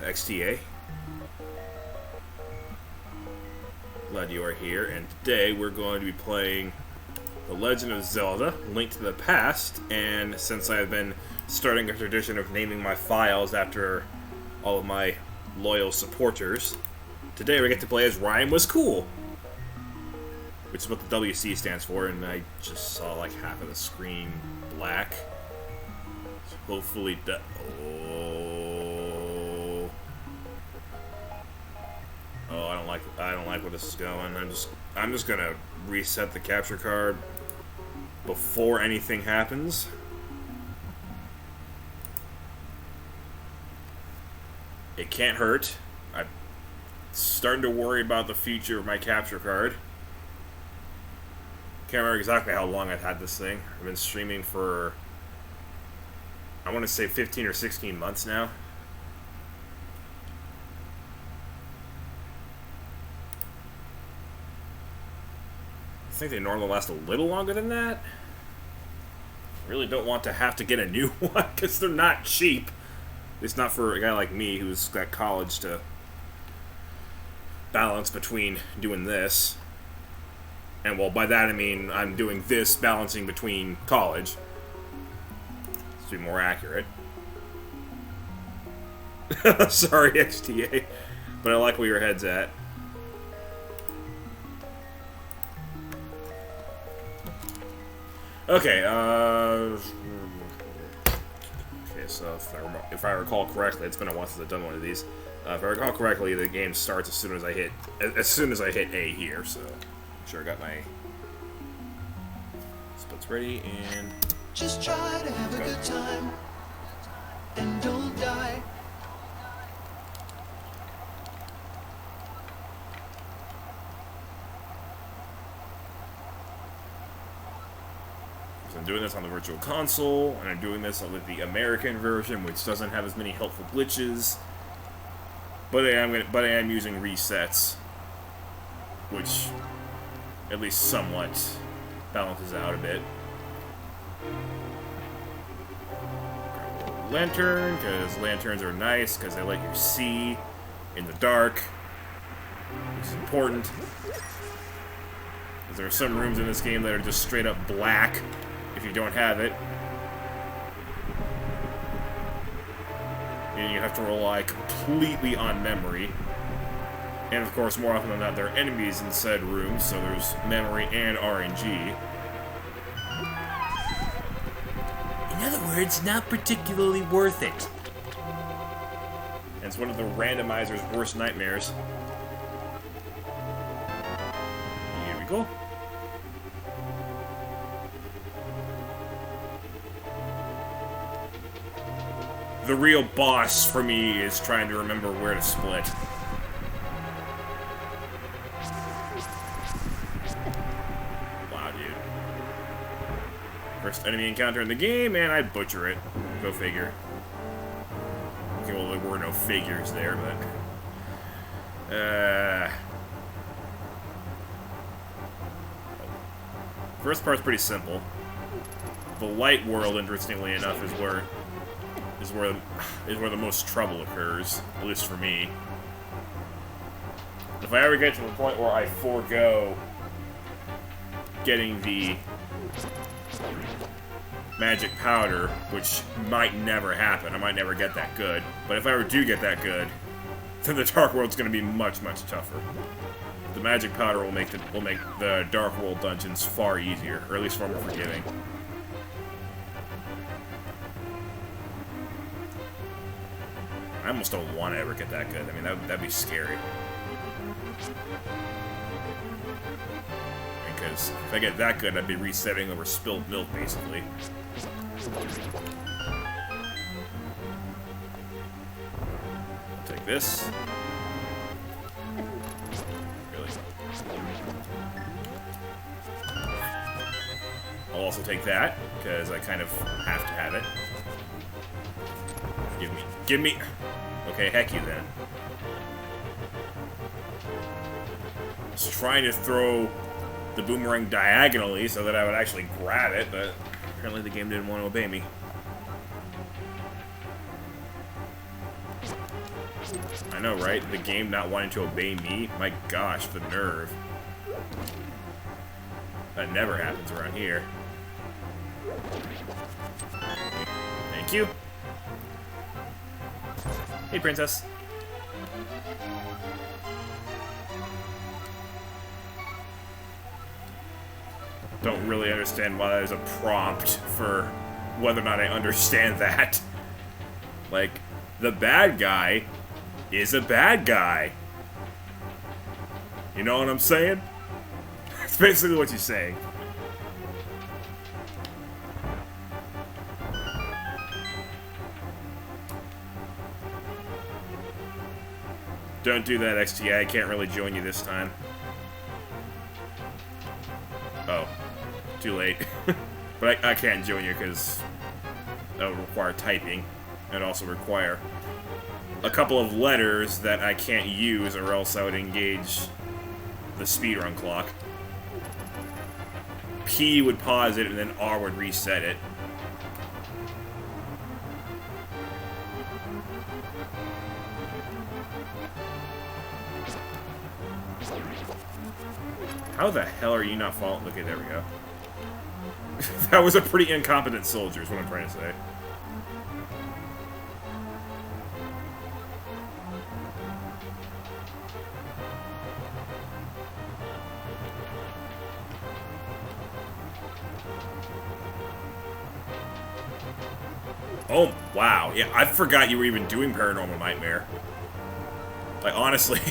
XTA. Glad you are here, and today we're going to be playing The Legend of Zelda, Link to the Past, and since I've been starting a tradition of naming my files after all of my loyal supporters, today we get to play as Ryan Was Cool, which is what the WC stands for, and I just saw like half of the screen black. So hopefully Oh, I don't like where this is going. I'm just gonna reset the capture card before anything happens. It can't hurt. I'm starting to worry about the future of my capture card. Can't remember exactly how long I've had this thing. I've been streaming for, I want to say 15 or 16 months now. I think they normally last a little longer than that. I really don't want to have to get a new one because they're not cheap. It's not for a guy like me who's got college to balance between doing this. And well, by that I mean I'm doing this balancing between college. To be more accurate. Sorry, XTA. But I like where your head's at. Okay, so if I recall correctly, it's been a while since I've done one of these. If I recall correctly, the game starts as soon as I hit A here. So I'm sure I got my splits ready and just try to have a good time and don't die. I'm doing this on the Virtual Console, and I'm doing this with the American version, which doesn't have as many helpful glitches. But I am using resets, which at least somewhat balances out a bit. Lantern, because lanterns are nice, because they let you see in the dark, which is important. Because there are some rooms in this game that are just straight up black if you don't have it. And you have to rely completely on memory. And of course, more often than not, there are enemies in said rooms, so there's memory and RNG. In other words, not particularly worth it. And it's one of the randomizer's worst nightmares. Here we go. The real boss for me is trying to remember where to split. Wow, dude. First enemy encounter in the game, and I butcher it. Go figure. Okay, well, there were no figures there, but... First part's pretty simple. The light world, interestingly enough, is where the most trouble occurs, at least for me. If I ever get to the point where I forego getting the magic powder, which might never happen, I might never get that good, but if I ever do get that good, then the Dark World's going to be much, much tougher. The magic powder will make the Dark World dungeons far easier, or at least far more forgiving. I almost don't want to ever get that good. I mean, that'd be scary. Because if I get that good, I'd be resetting over spilled milk, basically. I'll take this. Really? I'll also take that, because I kind of have to have it. Give me... Okay, heck you then. I was trying to throw the boomerang diagonally so that I would actually grab it, but apparently the game didn't want to obey me. I know, right? The game not wanting to obey me? My gosh, the nerve. That never happens around here. Thank you. Hey, princess. Don't really understand why there's a prompt for whether or not I understand that. Like, the bad guy is a bad guy. You know what I'm saying? That's basically what you're saying. Don't do that, XTA. I can't really join you this time. Oh. Too late. But I can't join you because that would require typing. And also require a couple of letters that I can't use or else I would engage the speedrun clock. P would pause it and then R would reset it. How the hell are you not following? Okay, there we go. That was a pretty incompetent soldier, is what I'm trying to say. Oh, wow. Yeah, I forgot you were even doing Paranormal Nightmare. Like, honestly,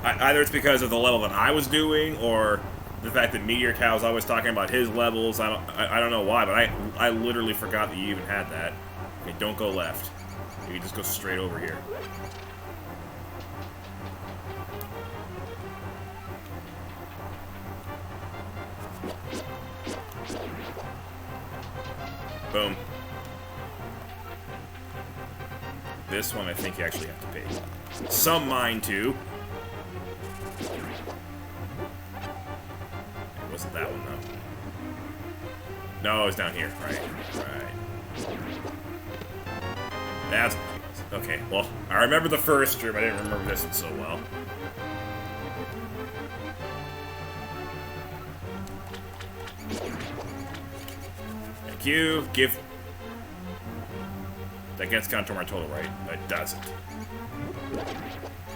either it's because of the level that I was doing, or the fact that Meteor Cow was always talking about his levels. I don't know why, but I literally forgot that you even had that. Okay, don't go left. You can just go straight over here. Boom. This one I think you actually have to pay some mind to. It wasn't that one though. No, it was down here. Right. That's okay. Well, I remember the first stream. I didn't remember this one so well. Thank you. Give. That gets counted to my total, right? That doesn't.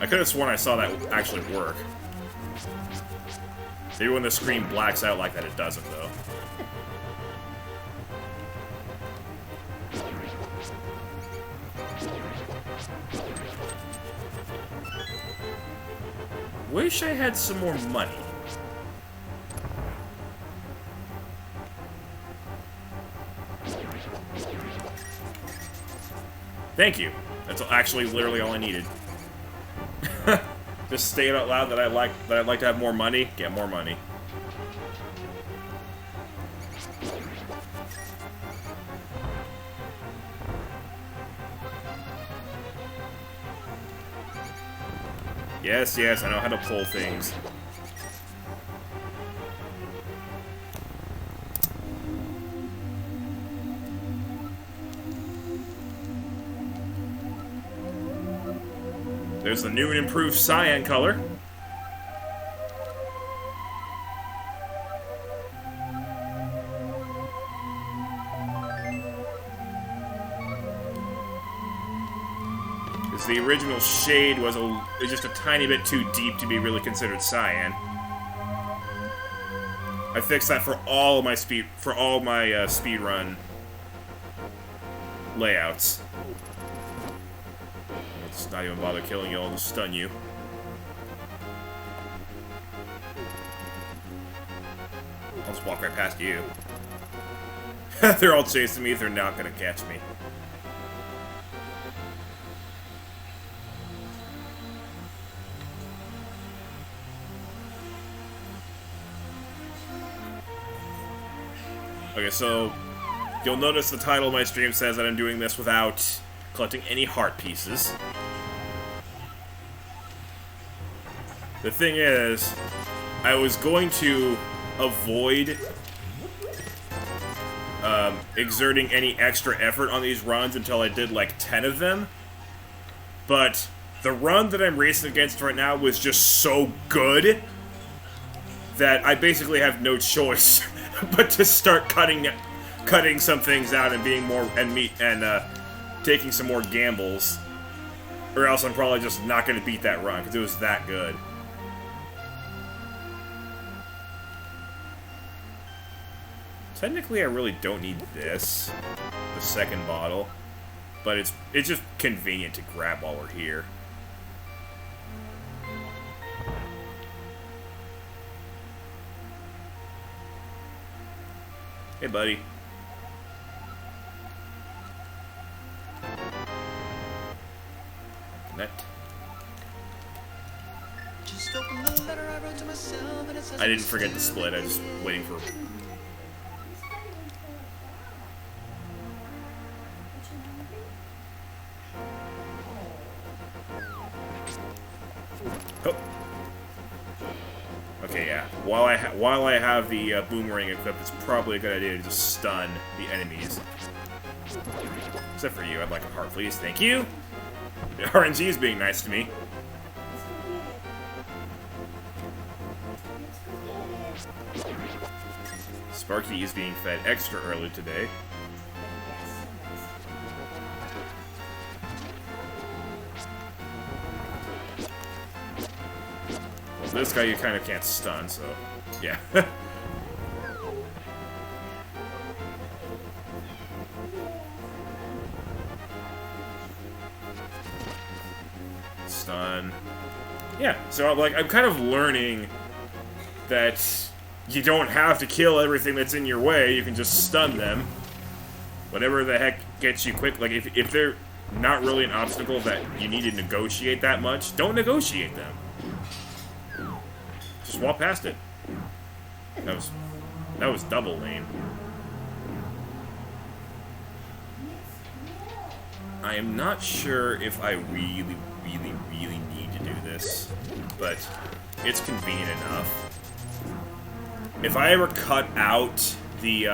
I could have sworn I saw that actually work. Maybe when the screen blacks out like that, it doesn't, though. Wish I had some more money. Thank you. That's actually literally all I needed. Just say it out loud that I'd like to have more money. Get more money. Yes, I know how to pull things. There's the new and improved cyan color. Because the original shade was just a tiny bit too deep to be really considered cyan. I fixed that for all of my speedrun layouts. Let's not even bother killing you, I'll just stun you. I'll just walk right past you. They're all chasing me, they're not gonna catch me. Okay, so you'll notice the title of my stream says that I'm doing this without collecting any heart pieces. The thing is, I was going to avoid exerting any extra effort on these runs until I did like 10 of them. but the run that I'm racing against right now was just so good that I basically have no choice but to start cutting some things out and being more taking some more gambles, or else I'm probably just not going to beat that run because it was that good. Technically, I really don't need this, the second bottle, but it's just convenient to grab while we're here. Hey, buddy. Connect. Just open the letter I wrote to myself and it says I didn't forget the split. I was waiting for. Oh. Okay, yeah. While I have the boomerang equipped, it's probably a good idea to just stun the enemies. Except for you, I'd like a heart, please. Thank you. The RNG is being nice to me. Sparky is being fed extra early today. Well, this guy you kind of can't stun, so yeah. Stun. Yeah, so like I'm kind of learning that you don't have to kill everything that's in your way. You can just stun them. Whatever the heck gets you quick. Like if they're not really an obstacle that you need to negotiate that much, don't negotiate them. Just walk past it. That was double lane. I am not sure if I really need to do this, but it's convenient enough. If I ever cut out the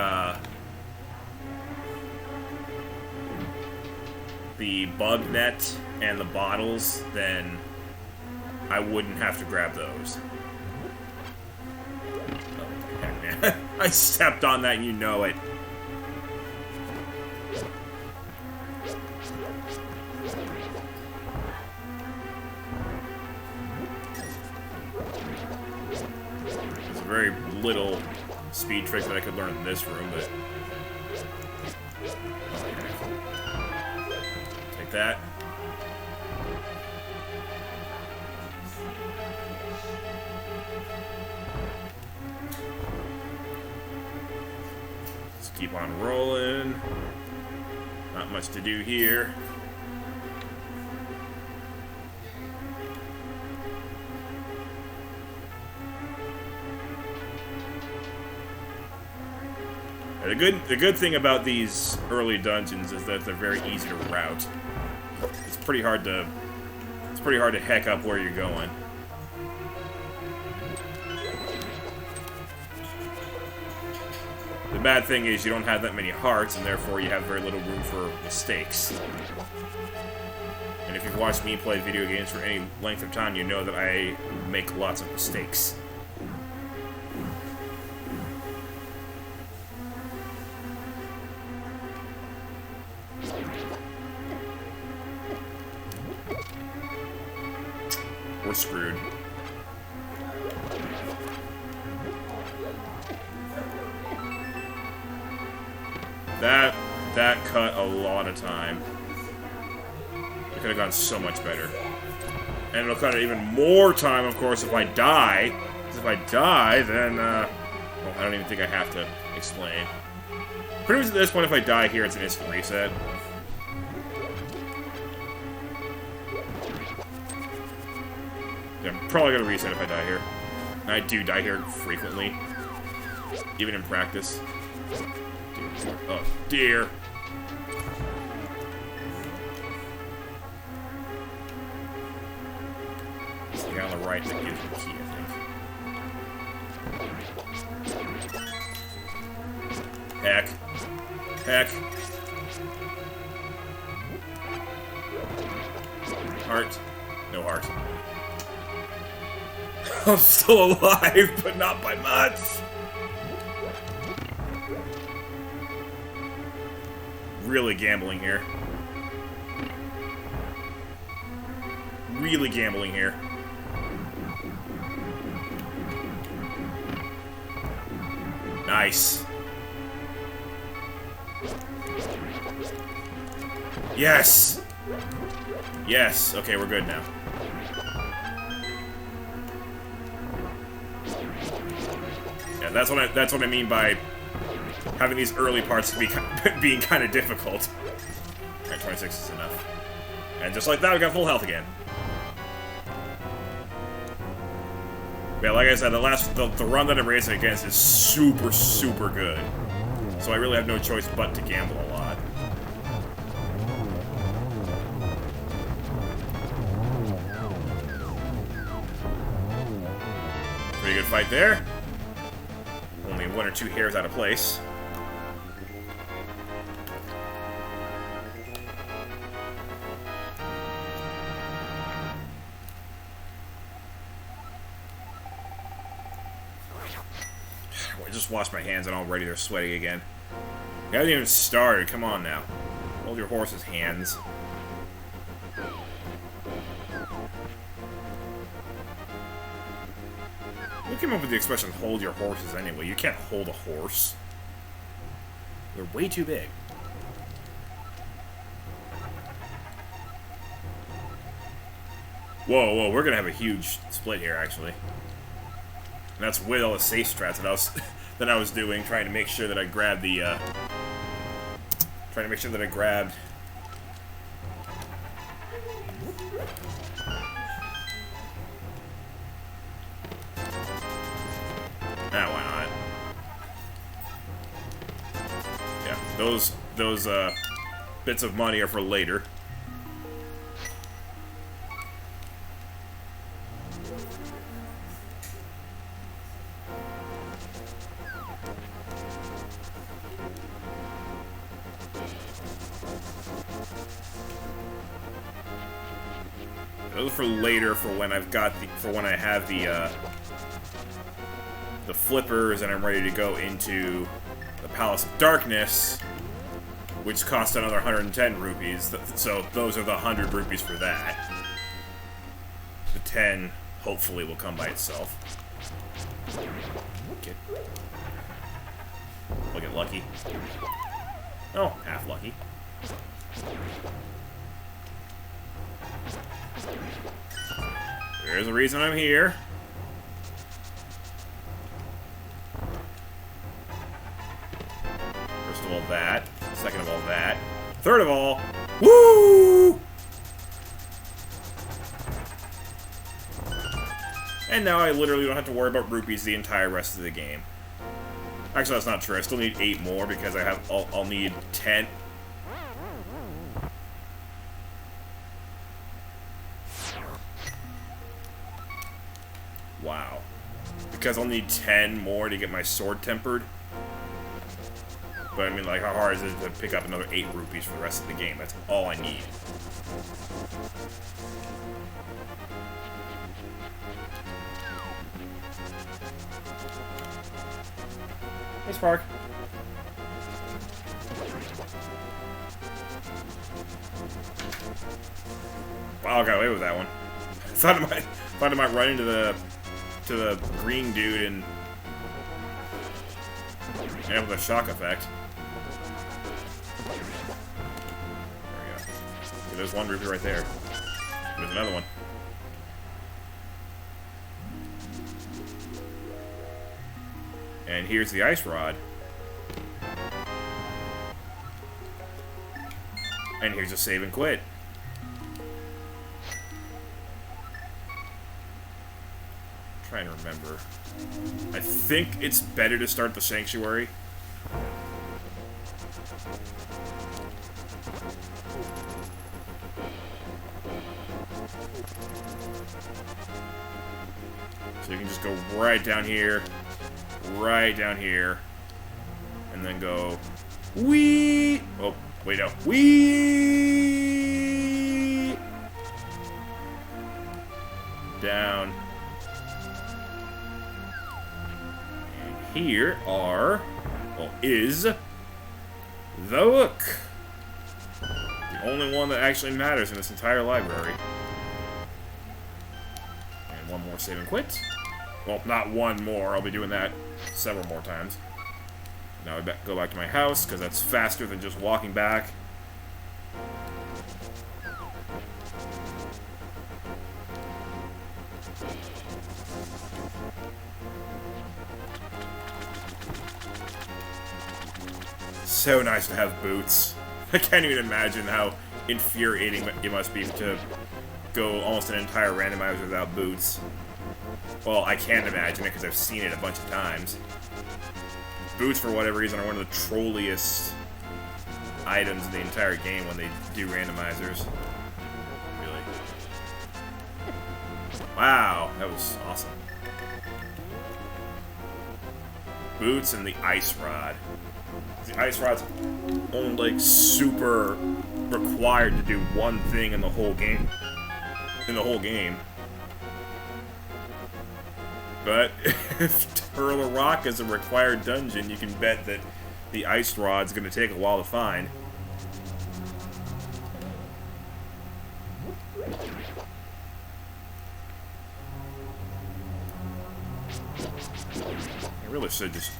bug net and the bottles, then I wouldn't have to grab those. Oh, heck, man. I stepped on that and you know it. Very little speed trick that I could learn in this room, but take that. Let's keep on rolling. Not much to do here. The good thing about these early dungeons is that they're very easy to route. It's pretty hard to heck up where you're going. The bad thing is you don't have that many hearts, and therefore you have very little room for mistakes. And if you've watched me play video games for any length of time, you know that I make lots of mistakes. We're screwed. That cut a lot of time. It could have gone so much better. And it'll cut even more time, of course, if I die. Because if I die, then, well, I don't even think I have to explain. Pretty much at this point, if I die here, it's an instant reset. Yeah, I'm probably gonna reset if I die here. And I do die here frequently. Even in practice. Oh, dear. It's the guy on the right that gives me the key, I think. Heck. Heck. Heart. No heart. I'm still alive, but not by much. Really gambling here. Really gambling here. Nice. Yes! Yes. Okay, we're good now. Yeah, that's what I mean by having these early parts be being kind of difficult. Alright, 26 is enough. And just like that, we got full health again. Yeah, like I said, the run that I'm racing against is super, super good. So I really have no choice but to gamble a lot. Pretty good fight there. Only 1 or 2 hairs out of place. I just washed my hands and already they're sweaty again. You haven't even started. Come on now. Hold your horse's hands. Who came up with the expression, hold your horses anyway? You can't hold a horse. They're way too big. Whoa, whoa, we're gonna have a huge split here, actually. And that's with all the safe strats that I was doing, trying to make sure that I grabbed the, why not? Yeah, those bits of money are for later. Those are for later, for when I've got when I have the flippers and I'm ready to go into the Palace of Darkness, which cost another 110 rupees. So those are the 100 rupees for that. The 10 hopefully will come by itself. We'll get lucky. Oh, half lucky. There's a reason I'm here. First of all, that. Second of all, that. Third of all, woo! And now I literally don't have to worry about rupees the entire rest of the game. Actually, that's not true. I still need 8 more because I'll need 10. Wow. Because I'll need 10 more to get my sword tempered. But I mean, like, how hard is it to pick up another 8 rupees for the rest of the game? That's all I need. Hey, Spark. Wow, I got away with that one. Thought I might run into the green dude and end up with a shock effect. There we go. Okay, there's 1 rupee right there. There's another one. And here's the ice rod. And here's a save and quit. Trying to remember. I think it's better to start the sanctuary. So you can just go right down here, and then go wee. Oh, wait, no, wee. down. And here is the book. The only one that actually matters in this entire library. And one more save and quit. Well, not one more. I'll be doing that several more times. Now I go back to my house, because that's faster than just walking back. So nice to have boots. I can't even imagine how infuriating it must be to go almost an entire randomizer without boots. Well, I can't imagine it because I've seen it a bunch of times. Boots, for whatever reason, are one of the trolliest items in the entire game when they do randomizers. Really. Wow, that was awesome. Boots and the ice rod. The ice rod's only, like, super required to do one thing in the whole game. But if Hurl a Rock is a required dungeon, you can bet that the ice rod's going to take a while to find. I really should just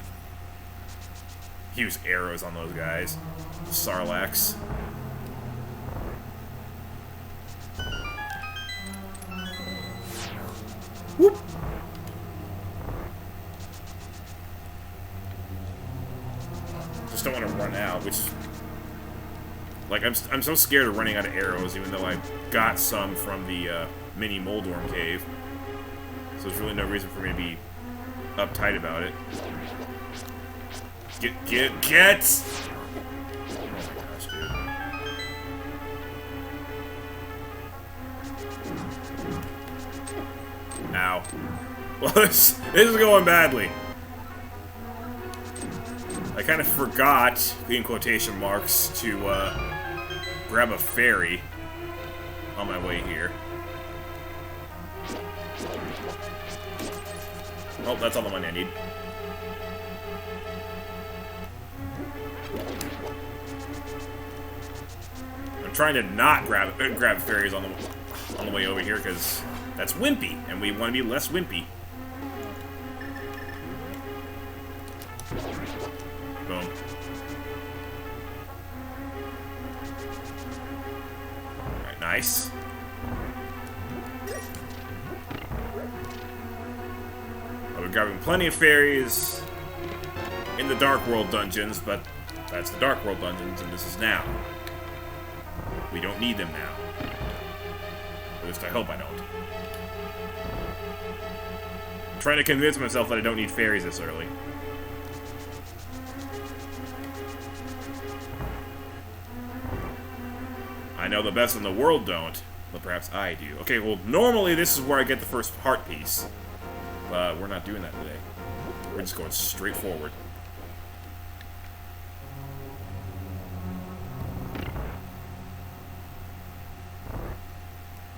use arrows on those guys. Sarlacc. Whoop! Just don't want to run out, which... Like, I'm so scared of running out of arrows, even though I got some from the mini Moldworm cave. So there's really no reason for me to be uptight about it. Get! Oh my gosh, dude. Ow. Well, this is going badly. I kind of forgot, in quotation marks, to grab a fairy on my way here. Oh, that's all the money I need. I'm trying to not grab fairies on the way over here because that's wimpy, and we want to be less wimpy. Boom. Alright, nice. I've been grabbing plenty of fairies in the Dark World dungeons, but that's the Dark World dungeons, and this is now. We don't need them now. At least I hope I don't. I'm trying to convince myself that I don't need fairies this early. I know the best in the world don't, but perhaps I do. Okay, well, normally this is where I get the first heart piece. But we're not doing that today. We're just going straight forward.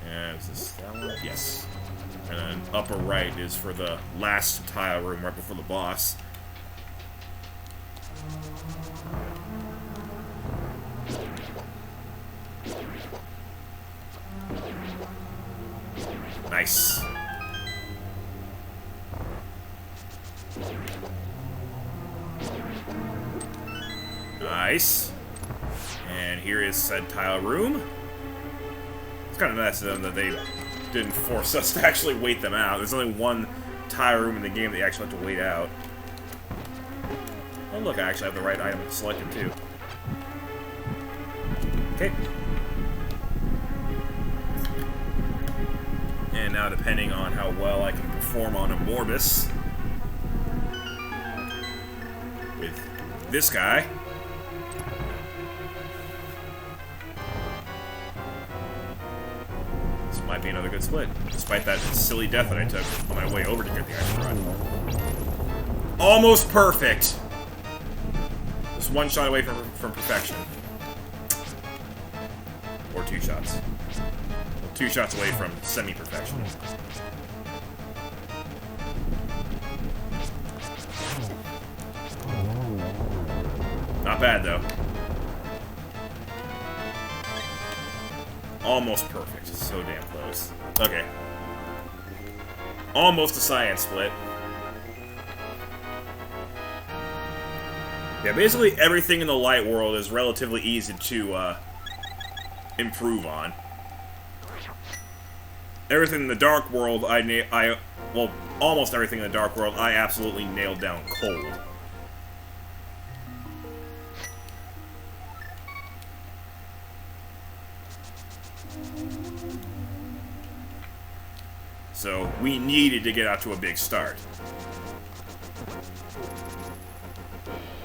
And is this that one? Yes. And then upper right is for the last tile room right before the boss. Nice. Nice. And here is said tile room. It's kind of nice of them that they didn't force us to actually wait them out. There's only one tile room in the game that you actually have to wait out. Oh look, I actually have the right item selected too. Okay. And now, depending on how well I can perform on a Morbus with this guy, this might be another good split, despite that silly death that I took on my way over to get the ice rod. Almost perfect! Just one shot away from perfection. Or two shots. 2 shots away from semi-perfection. Not bad, though. Almost perfect. So damn close. Okay. Almost a science split. Yeah, basically everything in the light world is relatively easy to improve on. Everything in the dark world, well, almost everything in the dark world, I absolutely nailed down cold. So we needed to get out to a big start.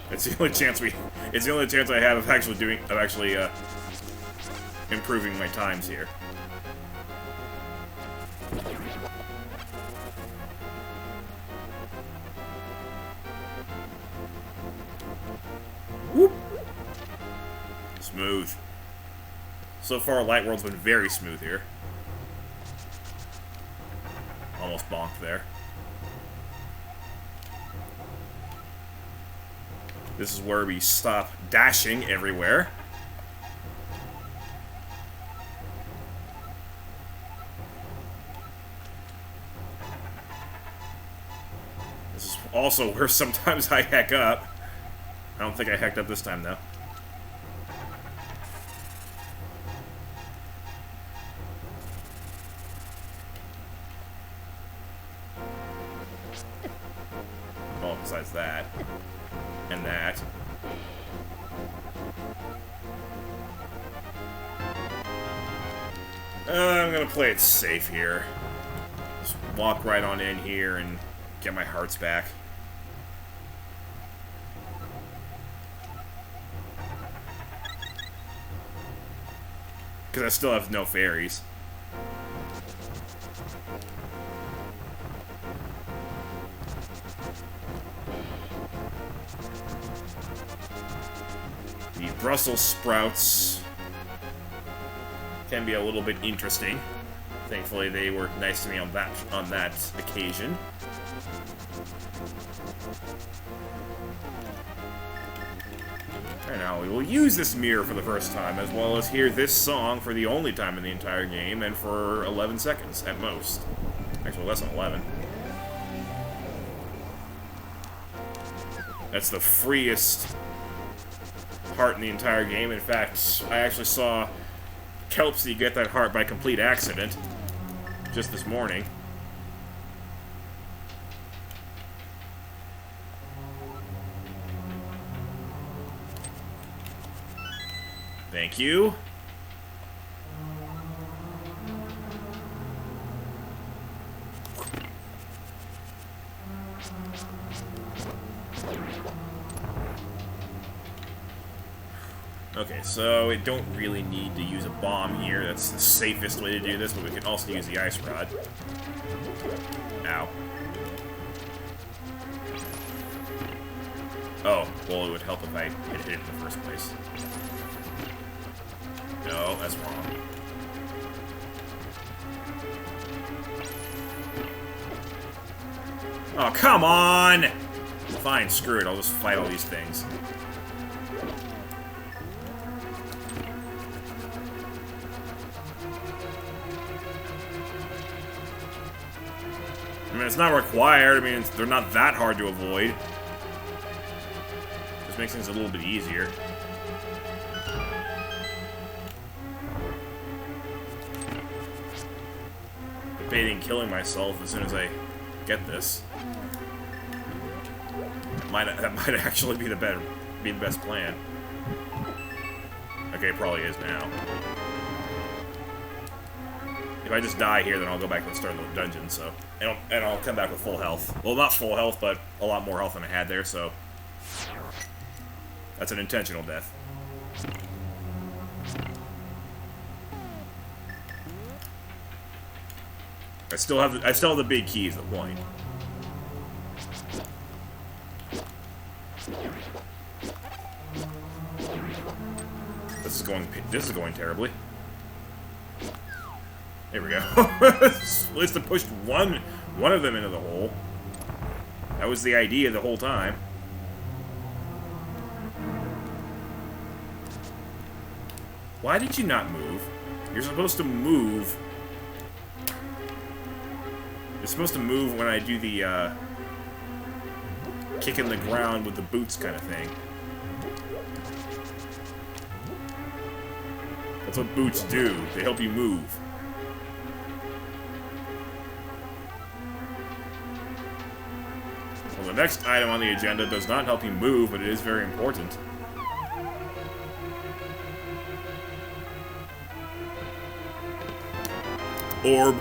It's the only chance it's the only chance I have of actually improving my times here. Whoop. Smooth. So far, Light World's been very smooth here. Almost bonked there. This is where we stop dashing everywhere. This is also where sometimes I heck up. I don't think I hecked up this time, though. Oh, besides that. And that. I'm gonna play it safe here. Just walk right on in here and get my hearts back. Because I still have no fairies. The Brussels sprouts can be a little bit interesting. Thankfully, they were nice to me on that occasion. And now we will use this mirror for the first time, as well as hear this song for the only time in the entire game, and for 11 seconds at most. Actually, less than 11. That's the freest heart in the entire game. In fact, I actually saw Kelpsy get that heart by complete accident just this morning. Thank you. Okay, so we don't really need to use a bomb here. That's the safest way to do this, but we can also use the ice rod. Ow. Oh, well, it would help if I had hit it in the first place. No, that's wrong. Oh, come on! Fine, screw it. I'll just fight all these things. I mean, it's not required. I mean, they're not that hard to avoid. Just makes things a little bit easier. Debating killing myself as soon as I get this. That might actually be the best plan. Okay, it probably is now. If I just die here, then I'll go back to the start of the dungeon, so... And I'll come back with full health. Well, not full health, but a lot more health than I had there, so... That's an intentional death. I still have the big key is the point. This is going terribly. There we go. At least I pushed one of them into the hole. That was the idea the whole time. Why did you not move? You're supposed to move. You're supposed to move when I do the, kick in the ground with the boots kind of thing. That's what boots do. They help you move. Well, the next item on the agenda does not help you move, but it is very important. Orb.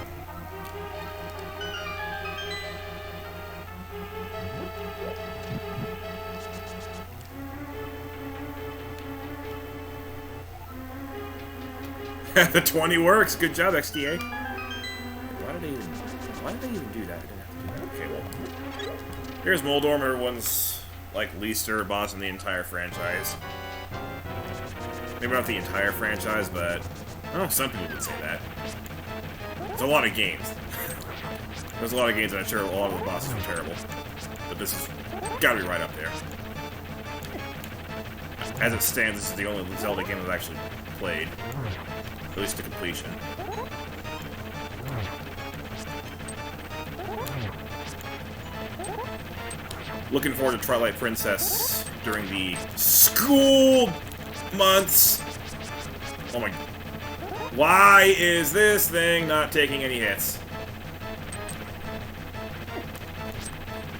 The 20 works. Good job, XDA. Why did they even do that? I didn't have to do that. Okay, well. Here's Moldorm, everyone's like least favorite boss in the entire franchise. Maybe not the entire franchise, but oh, some people would say that. There's a lot of games. There's a lot of games that I'm sure a lot of the bosses are terrible. But this has gotta be right up there. As it stands, this is the only Zelda game I've actually played. At least to completion. Looking forward to Twilight Princess during the school months. Oh my... Why is this thing not taking any hits?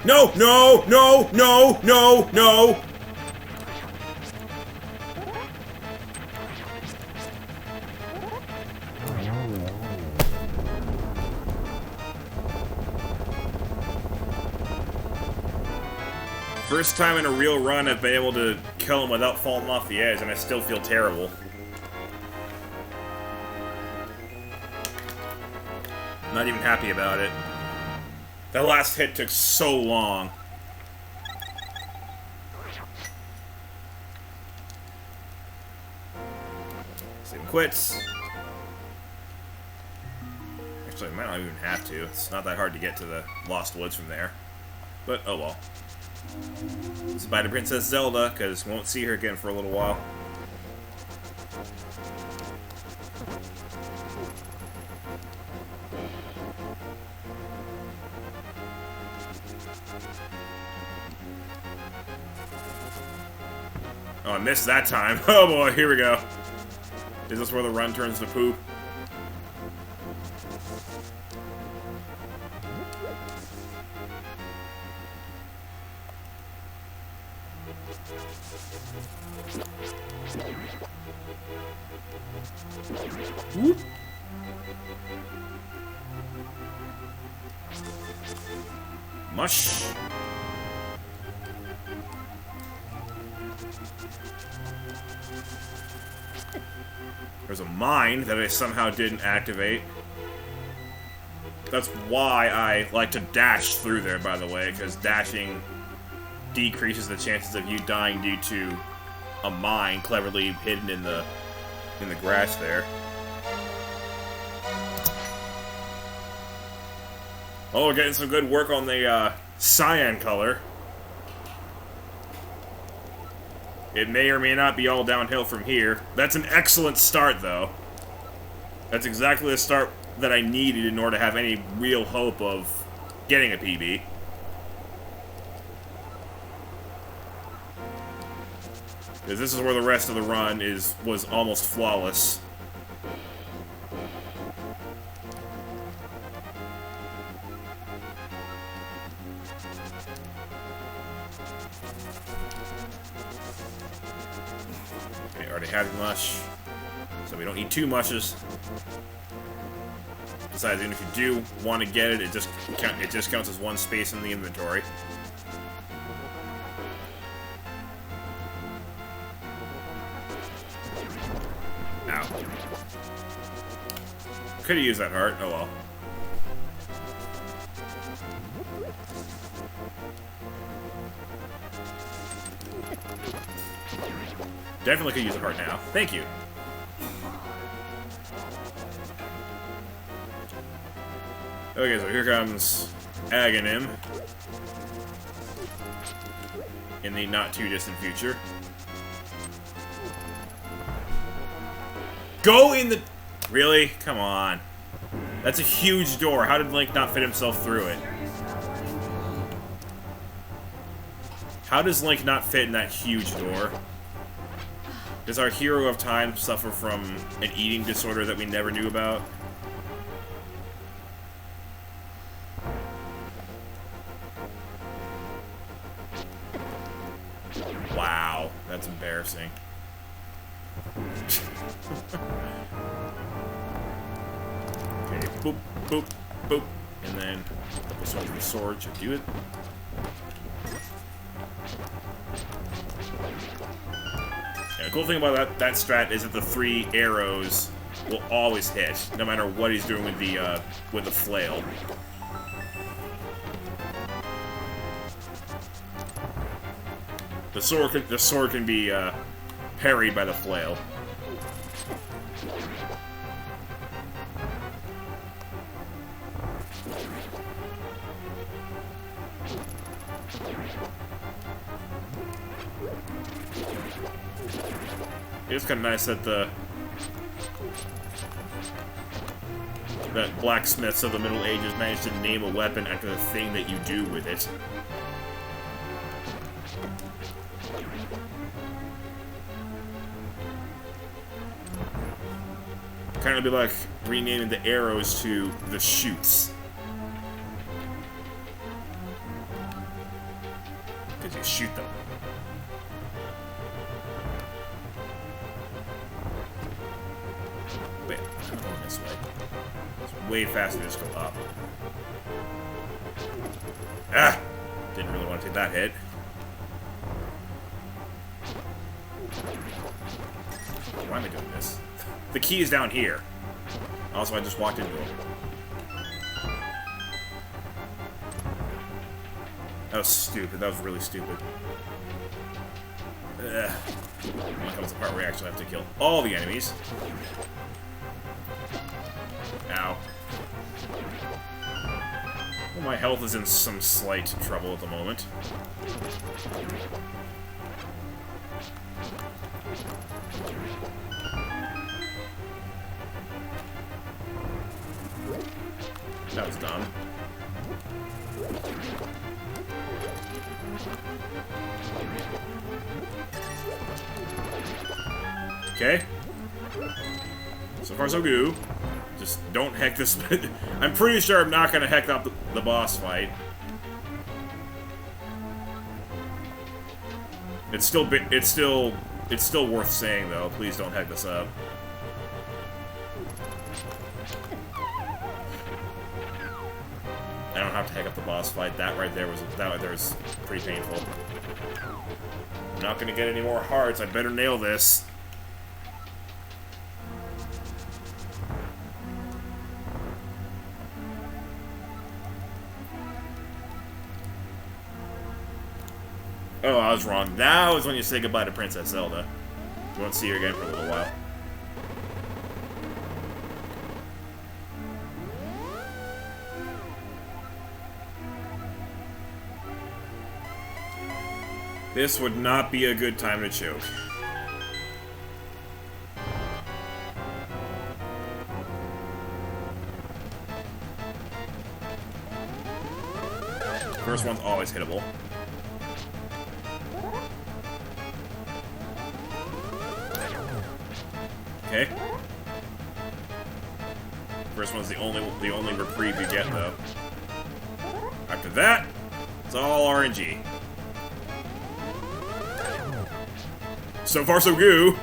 No! No! No! No! No! No! First time in a real run I've been able to kill him without falling off the edge, and I still feel terrible. Not even happy about it. That last hit took so long. Save and quits. Actually, I might not even have to. It's not that hard to get to the Lost Woods from there. But, oh well. It's bye to Princess Zelda, because we won't see her again for a little while. Oh, I missed that time. Oh boy, here we go. Is this where the run turns to poop? Whoop. Mush. There's a mine that I somehow didn't activate. That's why I like to dash through there, by the way, because dashing decreases the chances of you dying due to a mine cleverly hidden in the grass there. Oh, we're getting some good work on the cyan color. It may or may not be all downhill from here. That's an excellent start, though. That's exactly the start that I needed in order to have any real hope of getting a PB. Because this is where the rest of the run was almost flawless. Okay, already had a mush, so we don't need two mushes. Besides, even if you do want to get it, it just counts as one space in the inventory. Ow. Could have used that heart. Oh well. Definitely could use a heart now. Thank you. Okay, so here comes Aghanim in the not-too-distant future. Go in the... Really? Come on. That's a huge door. How did Link not fit himself through it? How does Link not fit in that huge door? Does our hero of time suffer from an eating disorder that we never knew about? Wow, that's embarrassing. Okay, boop, boop, boop. And then this one with the sword should do it. Yeah, the cool thing about that strat is that the 3 arrows will always hit, no matter what he's doing with the flail. The sword can be parried by the flail. It's kind of nice that that blacksmiths of the Middle Ages managed to name a weapon after the thing that you do with it. Kind of be like renaming the arrows to the shoots. Because you shoot them. Wait, I'm going this way. It's way faster to just go up. Ah! Didn't really want to take that hit. Why am I doing this? The key is down here. Also, I just walked into it. That was stupid. That was really stupid. Ugh. Now comes the part where we actually have to kill all the enemies. Ow. Well, my health is in some slight trouble at the moment. That was dumb. Okay. So far, so good. Just don't heck this. I'm pretty sure I'm not gonna heck up the boss fight. It's still worth saying though. Please don't heck this up. I don't have to heck up the boss fight. That right there was pretty painful. I'm not gonna get any more hearts. I better nail this. Oh, I was wrong. Now is when you say goodbye to Princess Zelda. You won't see her again for a little while. This would not be a good time to choke. First one's always hittable. Okay. First one's the only reprieve you get though. After that, it's all RNG. So far, so good.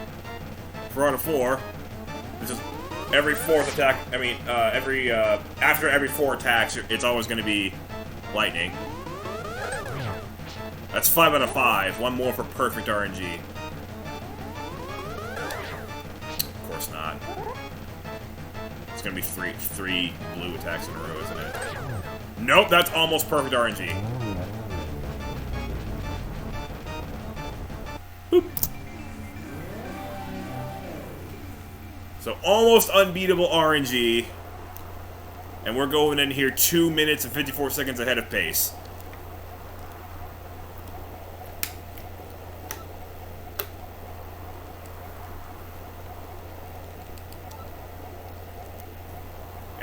4 out of 4. This is every fourth attack. I mean, after every 4 attacks, it's always going to be lightning. That's 5 out of 5. One more for perfect RNG. Of course not. It's going to be three blue attacks in a row, isn't it? Nope, that's almost perfect RNG. Boop. So almost unbeatable RNG. And we're going in here 2 minutes and 54 seconds ahead of pace.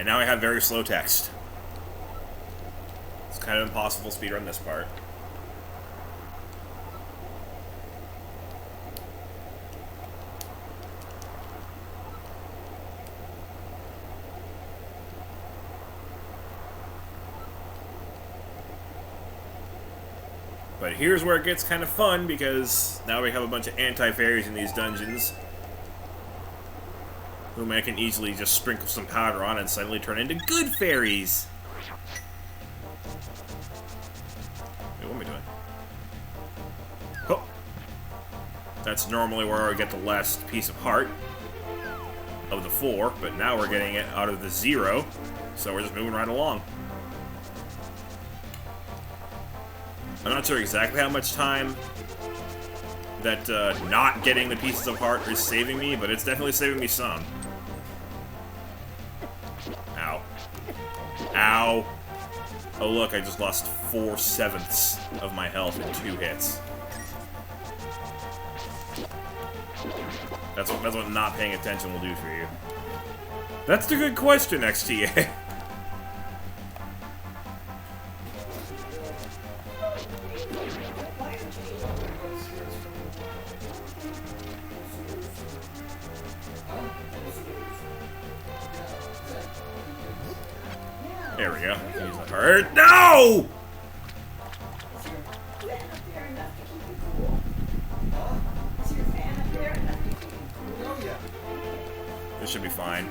And now I have very slow text. It's kind of impossible to speedrun this part. But here's where it gets kind of fun, because now we have a bunch of anti-fairies in these dungeons, whom I can easily just sprinkle some powder on and suddenly turn into good fairies. Wait, what am I doing? Oh! That's normally where I get the last piece of heart of the 4, but now we're getting it out of the 0, so we're just moving right along. I'm not sure exactly how much time that not getting the pieces of heart is saving me, but it's definitely saving me some. Ow. Ow. Oh look, I just lost 4/7 of my health in 2 hits. That's what not paying attention will do for you. That's the good question, XTA. There we go. Use the heart. No! This should be fine.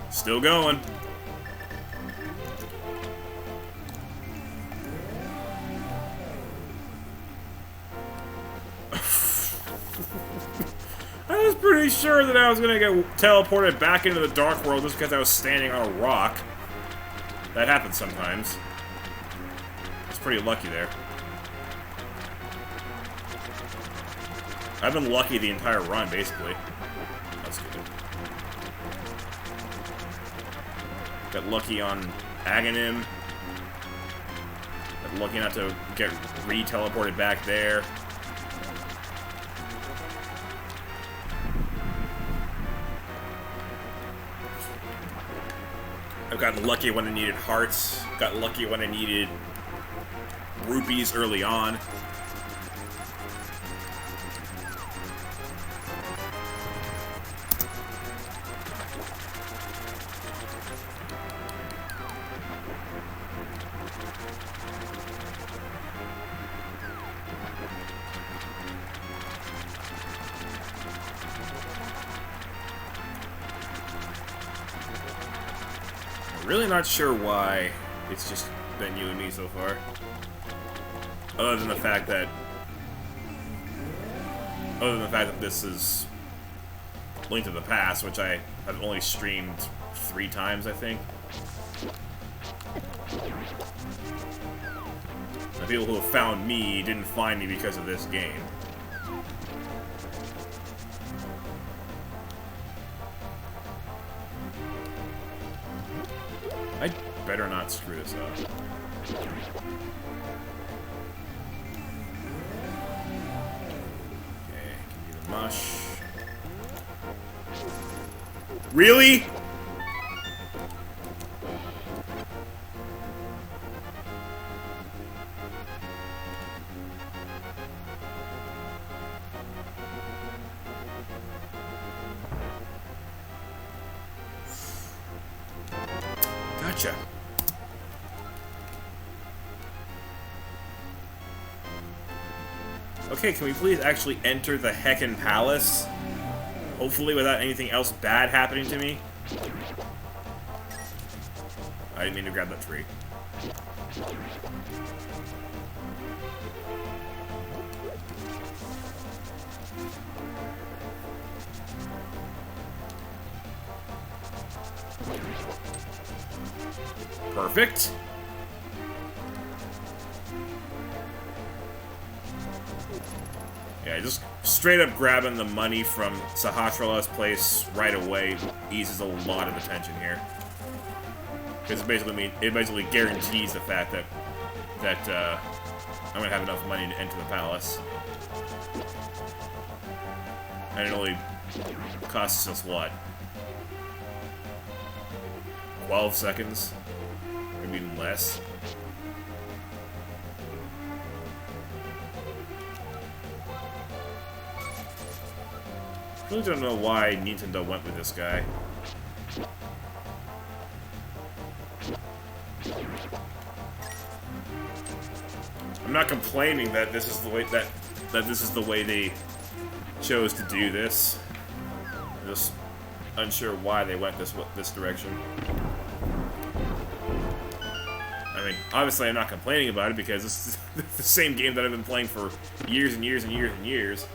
Still going. I was pretty sure that I was gonna get teleported back into the dark world just because I was standing on a rock. That happens sometimes. I was pretty lucky there. I've been lucky the entire run, basically. That's good. Got lucky on Aghanim. Got lucky not to get re-teleported back there. I've gotten lucky when I needed hearts. Got lucky when I needed rupees early on. Really not sure why it's just been you and me so far. Other than the fact that this is Link to the Past, which I have only streamed 3 times, I think. The people who have found me didn't find me because of this game. I better not screw this up. Okay, give me the mush. Really? Gotcha. Okay, can we please actually enter the Heckin' Palace? Hopefully without anything else bad happening to me. I didn't mean to grab that tree. Perfect. Yeah, just straight up grabbing the money from Sahasrara's place right away eases a lot of the tension here. Because it basically guarantees the fact that I'm gonna have enough money to enter the palace. And it only costs us what? 12 seconds? Maybe even less. I really don't know why Nintendo went with this guy. I'm not complaining that this is the way that this is the way they chose to do this. I'm just unsure why they went this direction. I mean, obviously I'm not complaining about it because this is the same game that I've been playing for years and years and years and years.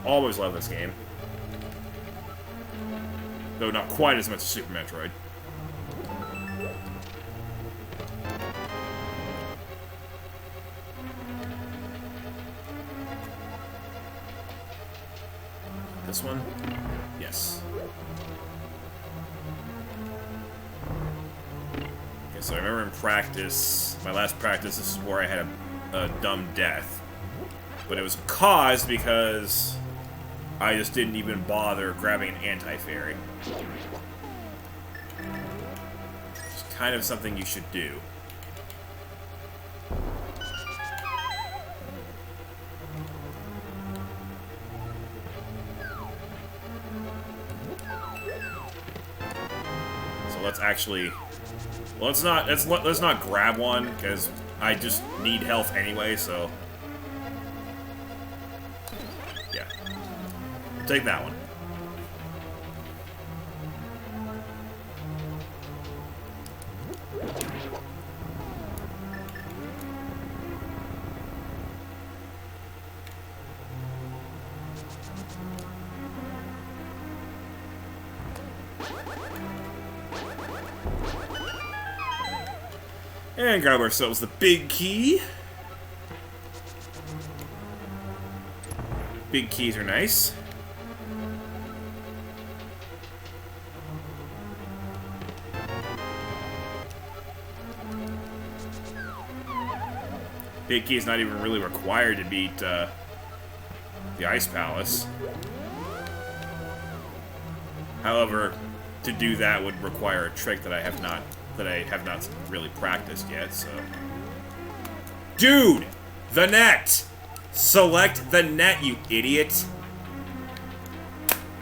Always love this game. Though not quite as much as Super Metroid. This one? Yes. Okay, so I remember in practice, my last practice, this is where I had a dumb death. But it was caused because I just didn't even bother grabbing an anti-fairy. It's kind of something you should do. So let's actually, well, let's not grab one because I just need health anyway. So yeah. Take that one. And grab ourselves the big key. Big keys are nice. Big key is not even really required to beat the Ice Palace. However, to do that would require a trick that I have not really practiced yet. So, dude, the net. Select the net, you idiot.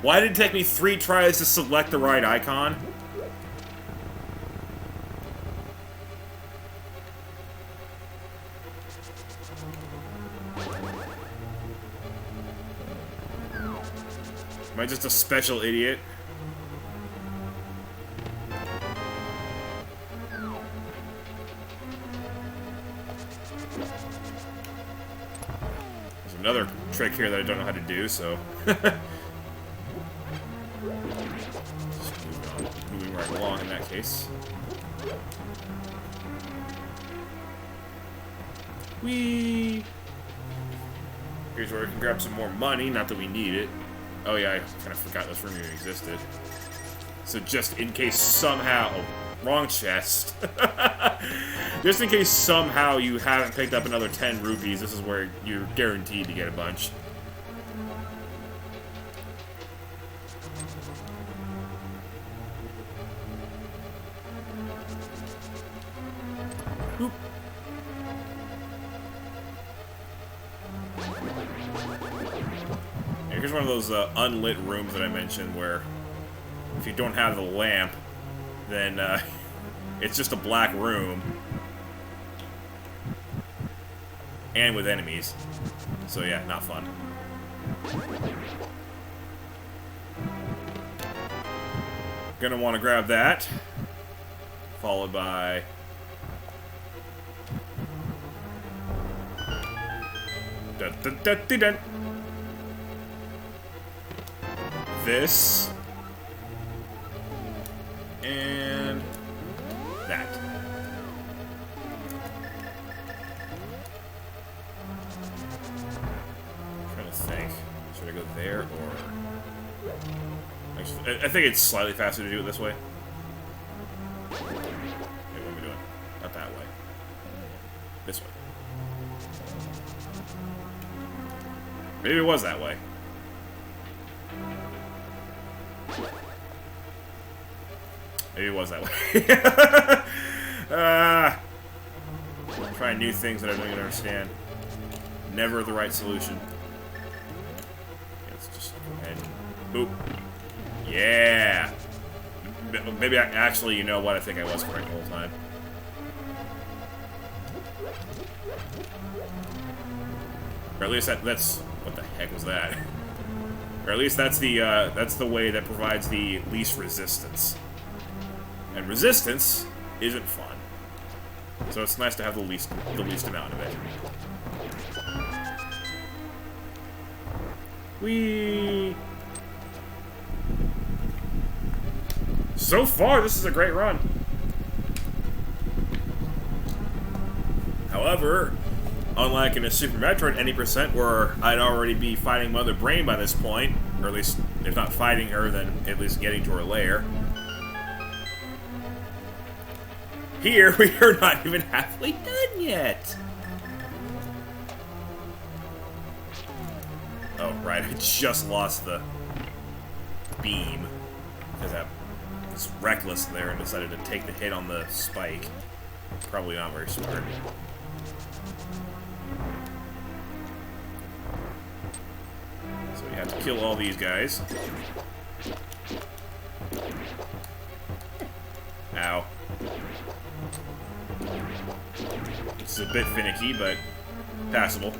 Why did it take me 3 tries to select the right icon? Am I just a special idiot? There's another trick here that I don't know how to do, so... Just moving right along in that case. Whee! Here's where we can grab some more money, not that we need it. Oh yeah, I kind of forgot this room even existed. So just in case somehow... Oh, wrong chest. Just in case somehow you haven't picked up another 10 rupees, this is where you're guaranteed to get a bunch. Oop. Here's one of those unlit rooms that I mentioned where if you don't have the lamp, then it's just a black room. And with enemies. So yeah, not fun. Gonna want to grab that. Followed by... Dun, dun, dun, dun, dun. This. And that. I'm trying to think. Should I go there or... Actually, I think it's slightly faster to do it this way. Okay, what am I doing? Not that way. This way. Maybe it was that way. Maybe it was that way. Trying new things that I don't even understand. Never the right solution. Let's just go ahead and... Boop. Yeah! Maybe I... Actually, you know what? I think I was correct the whole time. Or at least that's... What the heck was that? Or at least that's the way that provides the least resistance. And resistance isn't fun. So it's nice to have the least amount of it. Whee! So far, this is a great run. However, unlike in a Super Metroid any percent where I'd already be fighting Mother Brain by this point, or at least, if not fighting her, then at least getting to her lair. Here, we are not even halfway done yet. Oh, right, I just lost the beam. Because I was reckless there and decided to take the hit on the spike. Probably not very smart. So we have to kill all these guys. Ow. This is a bit finicky, but passable.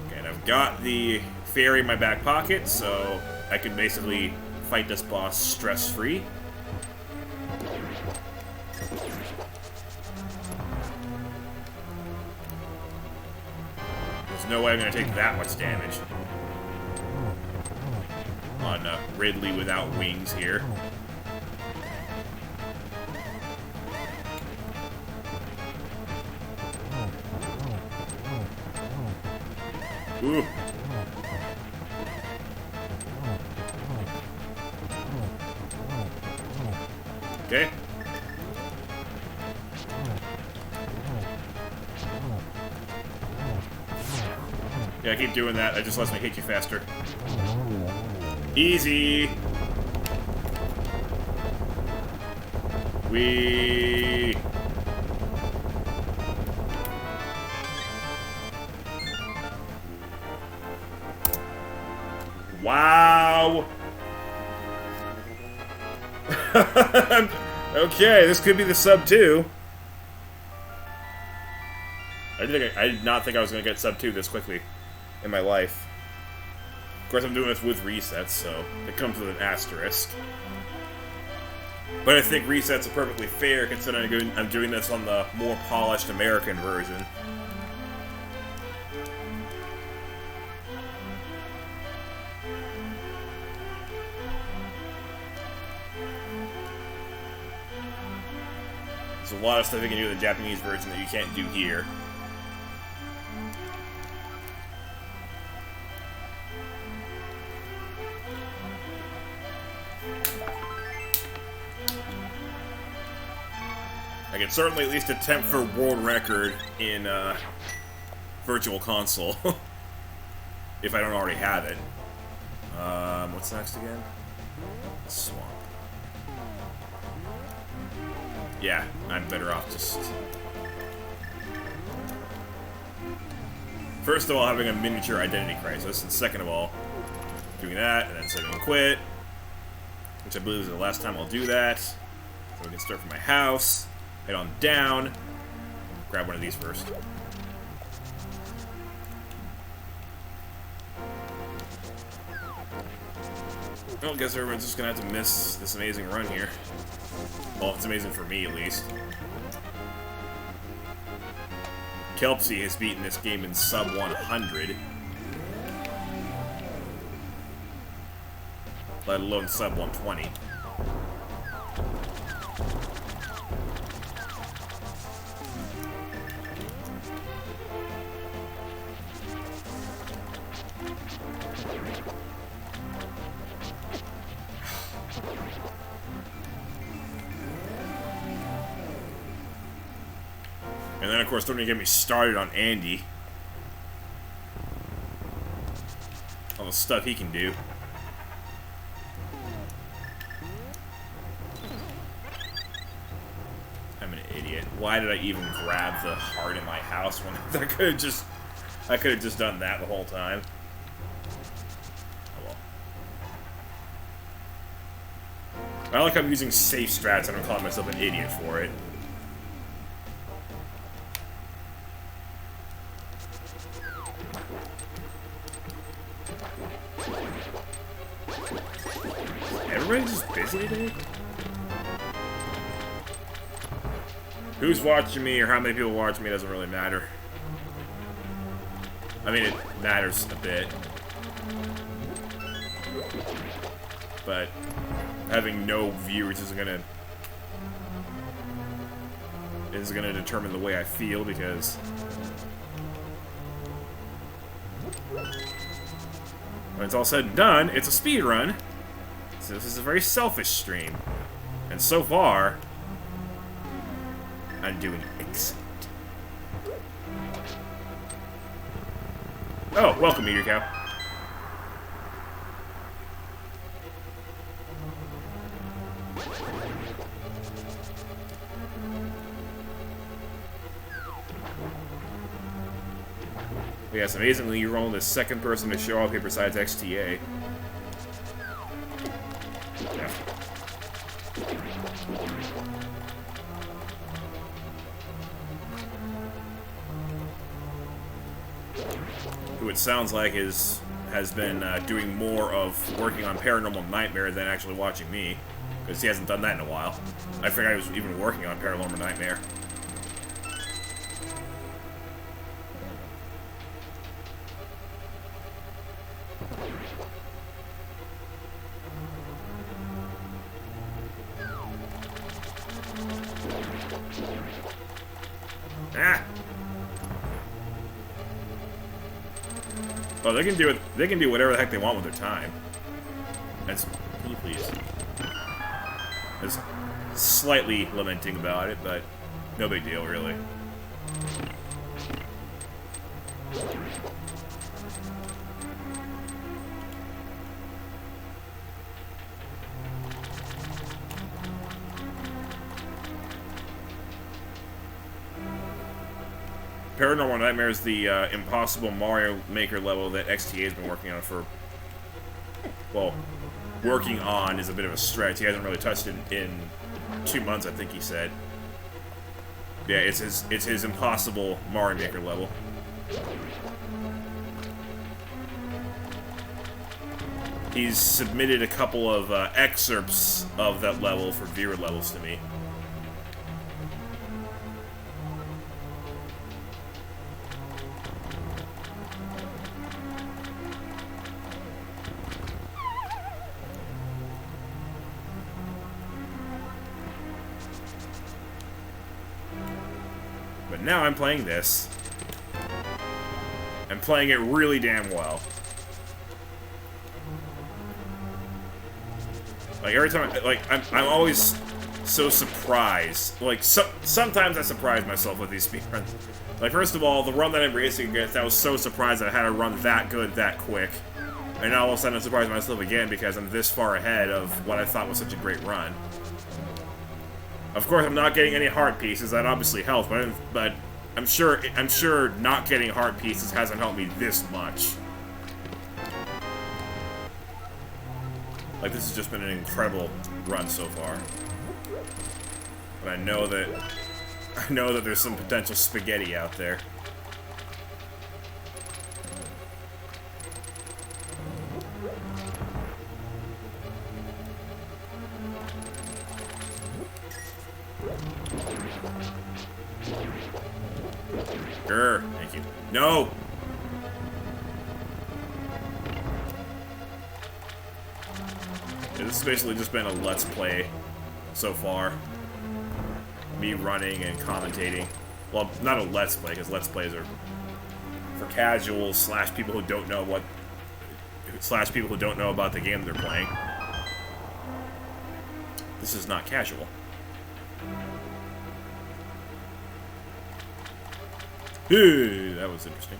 Okay, and I've got the fairy in my back pocket, so I can basically fight this boss stress-free. There's no way I'm going to take that much damage on Ridley without wings here. Ooh. Okay. Yeah, I keep doing that. That just lets me hit you faster. Easy. Wee. Wow. Okay, this could be the Sub-2. I did not think I was going to get Sub-2 this quickly in my life. Of course, I'm doing this with resets, so it comes with an asterisk. But I think resets are perfectly fair, considering I'm doing this on the more polished American version. There's a lot of stuff you can do in the Japanese version that you can't do here. I can certainly at least attempt for world record in Virtual Console. If I don't already have it. What's next again? Swamp. Yeah, I'm better off just... First of all, having a miniature identity crisis, and second of all, doing that, and then saving and quit. Which I believe is the last time I'll do that. So we can start from my house, head on down, grab one of these first. Well, I guess everyone's just gonna have to miss this amazing run here. Well, it's amazing for me, at least. Kelpsy has beaten this game in sub 100. Let alone sub 120. And then, of course, don't even get me started on Andy. All the stuff he can do. I'm an idiot. Why did I even grab the heart in my house when I could have just done that the whole time? Oh well. I like I'm using safe strats and I'm calling myself an idiot for it. Everybody's just busy today? Who's watching me or how many people watch me doesn't really matter. I mean, it matters a bit. But having no viewers isn't gonna determine the way I feel, because when it's all said and done, it's a speedrun. So this is a very selfish stream. And so far, I'm doing excellent. Oh, welcome, Meteor Cow. Yes, amazingly, you're only the second person to show up here besides XTA. Yeah. Who it sounds like has been doing more of working on Paranormal Nightmare than actually watching me, because he hasn't done that in a while. I figured I was even working on Paranormal Nightmare. Ah! Oh, they can do it. They can do whatever the heck they want with their time. That's, can you please? I was slightly lamenting about it, but no big deal, really. Paranormal Nightmare is the impossible Mario Maker level that XTA has been working on for... Well, working on is a bit of a stretch. He hasn't really touched it in 2 months, I think he said. Yeah, it's his impossible Mario Maker level. He's submitted a couple of excerpts of that level for viewer levels to me. But now I'm playing this. I'm playing it really damn well. Like, every time, I'm always so surprised. Like, sometimes I surprise myself with these speedruns. Like, first of all, the run that I'm racing against, I was so surprised that I had a run that good, that quick. And now all of a sudden I'm surprised myself again because I'm this far ahead of what I thought was such a great run. Of course, I'm not getting any heart pieces. That obviously helps, but I'm sure not getting heart pieces hasn't helped me this much. Like, this has just been an incredible run so far. But I know that there's some potential spaghetti out there. Grr, thank you. No! Yeah, this has basically just been a Let's Play so far. Me running and commentating. Well, not a Let's Play, because Let's Plays are for casuals slash people who don't know what... slash people who don't know about the game they're playing. This is not casual. Hey, that was interesting.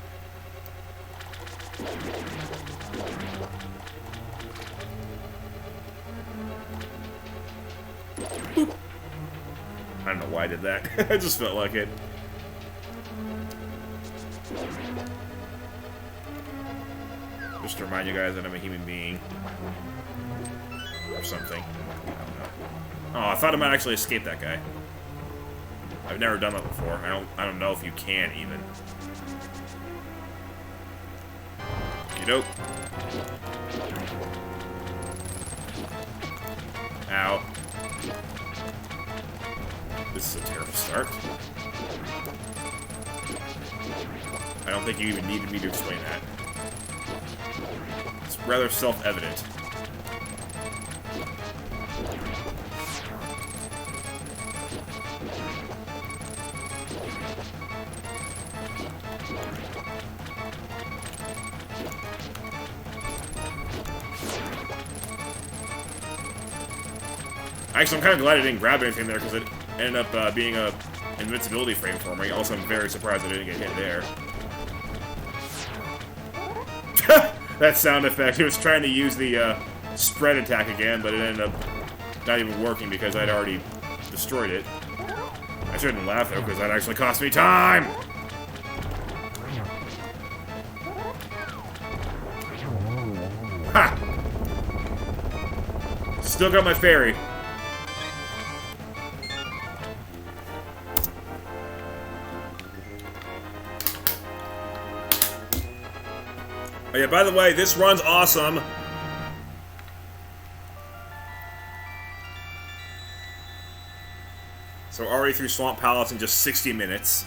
I don't know why I did that. I just felt like it. Just to remind you guys that I'm a human being. Or something. I don't know. Oh, I thought I might actually escape that guy. I've never done that before. I don't know if you can even. You dope. Ow. This is a terrible start. I don't think you even needed me to explain that. It's rather self-evident. Actually, I'm kind of glad I didn't grab anything there because it ended up being a invincibility frame for me. Also, I'm very surprised I didn't get hit there. That sound effect. He was trying to use the spread attack again, but it ended up not even working because I'd already destroyed it. I shouldn't laugh though, because that actually cost me time! Ha! Still got my fairy. Oh yeah, by the way, this run's awesome. So already through Swamp Palace in just 60 minutes.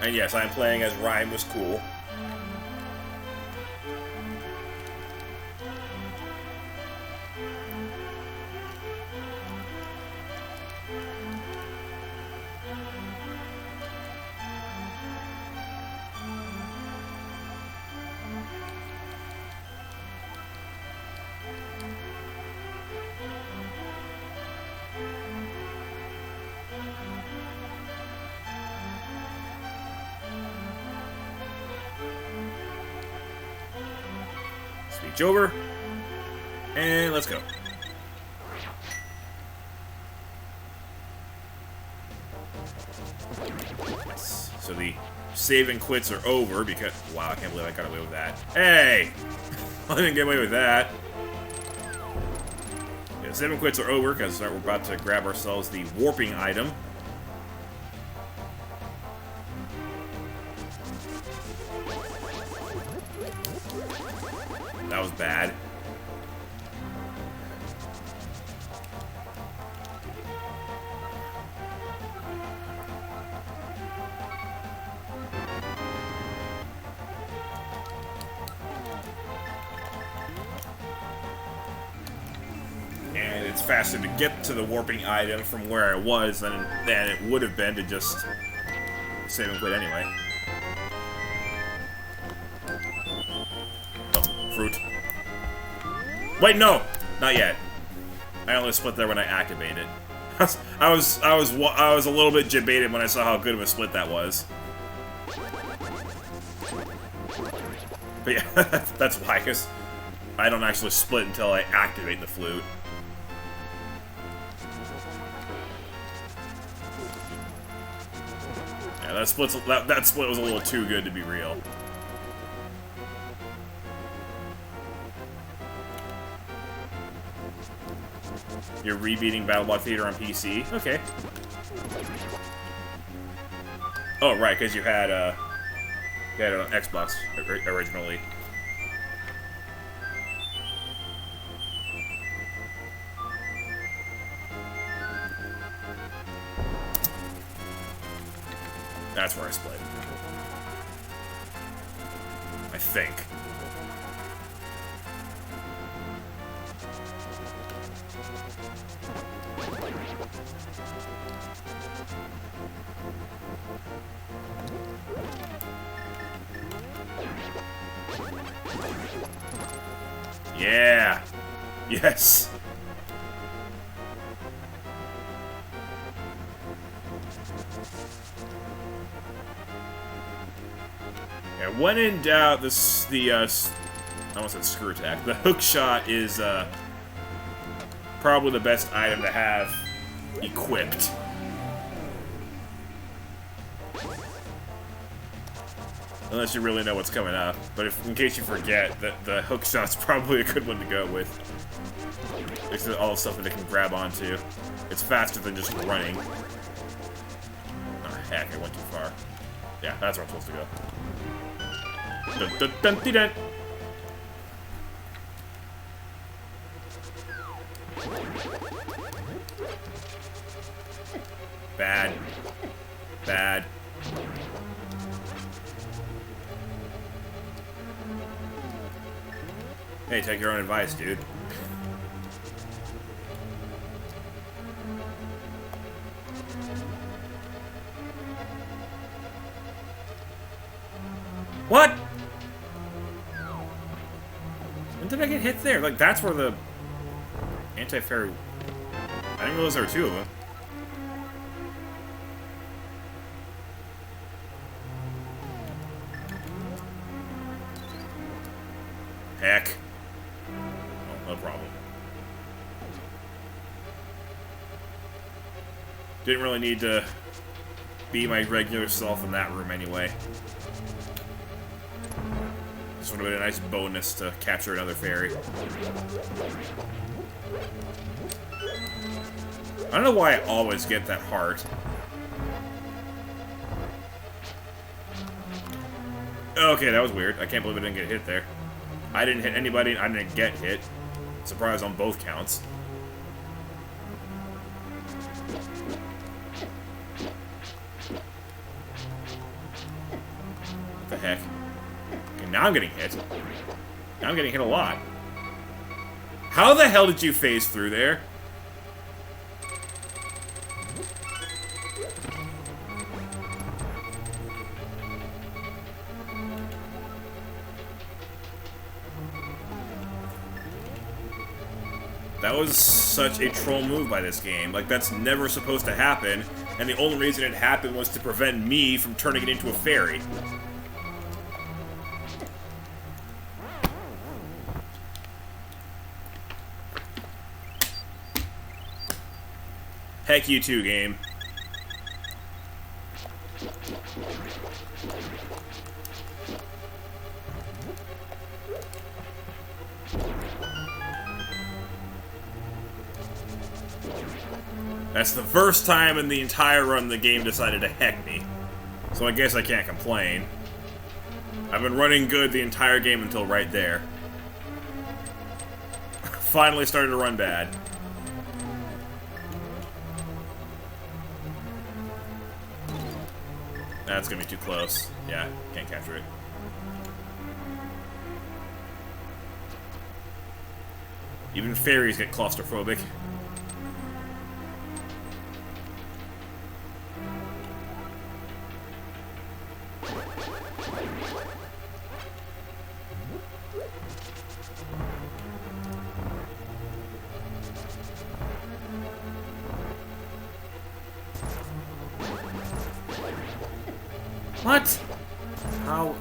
And yes, I'm playing as Ryan was cool. Speech over. And let's go. Yes. So the save and quits are over because... Wow, I can't believe I got away with that. Hey! I didn't get away with that. Yeah, save and quits are over because we're about to grab ourselves the warping item. That was bad. And it's faster to get to the warping item from where I was than it would have been to just save and quit anyway. Fruit. Wait, no, not yet. I only split there when I activate it. I was a little bit jebaited when I saw how good of a split that was. But yeah, that's why, because I don't actually split until I activate the flute. Yeah, that split was a little too good to be real. You're rebeating BattleBlock Theater on PC? Okay. Oh, right, because you had it on Xbox originally. That's where I split. I think. Yeah! Yes! Okay, when in doubt, I almost said screw attack. The hook shot is probably the best item to have equipped. Unless you really know what's coming up. But in case you forget, the hook shot's probably a good one to go with. It's all the stuff that it can grab onto. It's faster than just running. Oh, heck, I went too far. Yeah, that's where I'm supposed to go. Dun, dun, dun, dun, dun. Bad. Bad. Hey, take your own advice, dude. What? When did I get hit there? Like, that's where the anti-fairy... I didn't realize there were two of them. Heck. Oh, no problem. Didn't really need to be my regular self in that room anyway. This would have been a nice bonus to capture another fairy. I don't know why I always get that heart. Okay, that was weird. I can't believe I didn't get hit there. I didn't hit anybody, I didn't get hit. Surprise on both counts. What the heck? Okay, now I'm getting hit. Now I'm getting hit a lot. How the hell did you phase through there? That was such a troll move by this game. Like, that's never supposed to happen, and the only reason it happened was to prevent me from turning it into a fairy. Heck you too, game. That's the first time in the entire run the game decided to heck me. So I guess I can't complain. I've been running good the entire game until right there. Finally started to run bad. That's gonna be too close. Yeah, can't capture it. Even fairies get claustrophobic. What? How?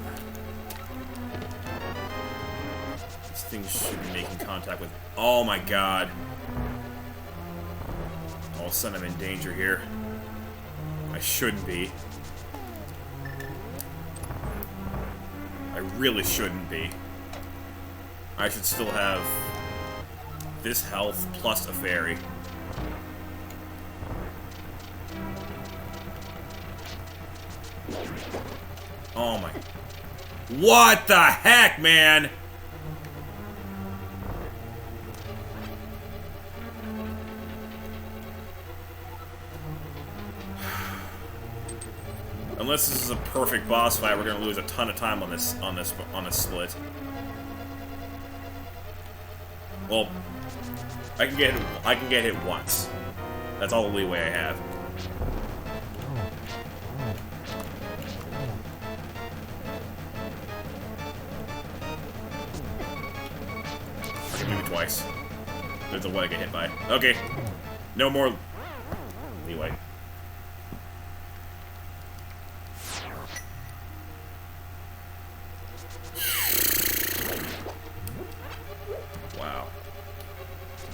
These things should be making contact with... Oh my god. All of a sudden I'm in danger here. I shouldn't be. I really shouldn't be. I should still have this health plus a fairy. Oh my... What the heck, man? Unless this is a perfect boss fight, we're gonna lose a ton of time on this split. Well, I can get hit once. That's all the leeway I have. Maybe twice. There's a what I get hit by. Okay. No more leeway.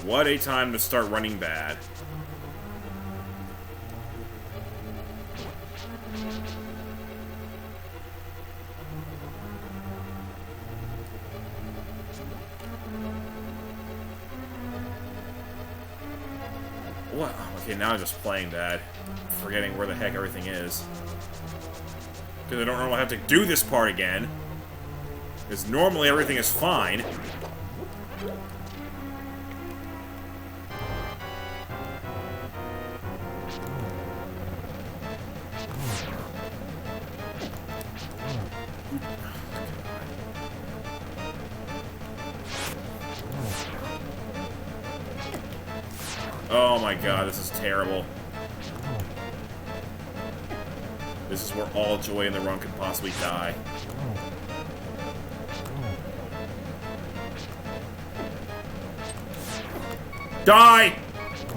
What a time to start running bad. What? Okay, now I'm just playing bad. Forgetting where the heck everything is. Because I don't know I have to do this part again. Because normally everything is fine. Oh my god, this is terrible. This is where all joy in the run could possibly die. Die!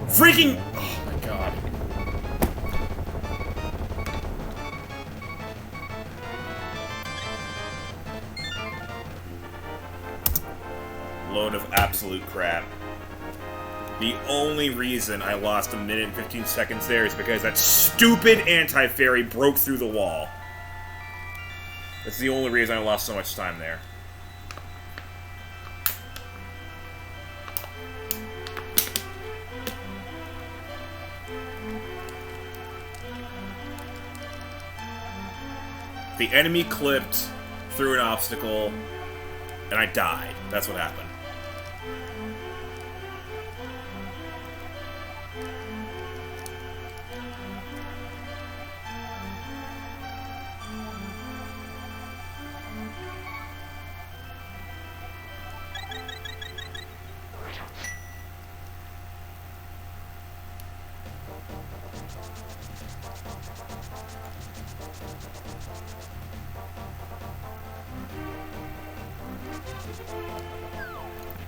Freaking... Oh my god. Load of absolute crap. The only reason I lost 1 minute and 15 seconds there is because that stupid anti-fairy broke through the wall. That's the only reason I lost so much time there. The enemy clipped through an obstacle, and I died. That's what happened.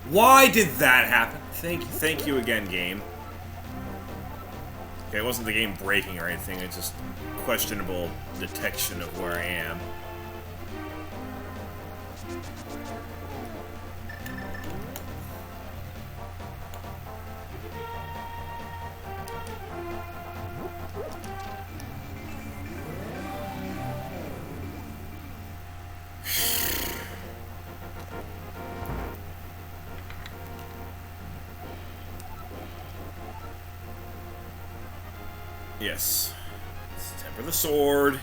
Why did that happen? Thank you again, game. Okay, it wasn't the game breaking or anything, it's just questionable detection of where I am. Yes. Let's temper the sword.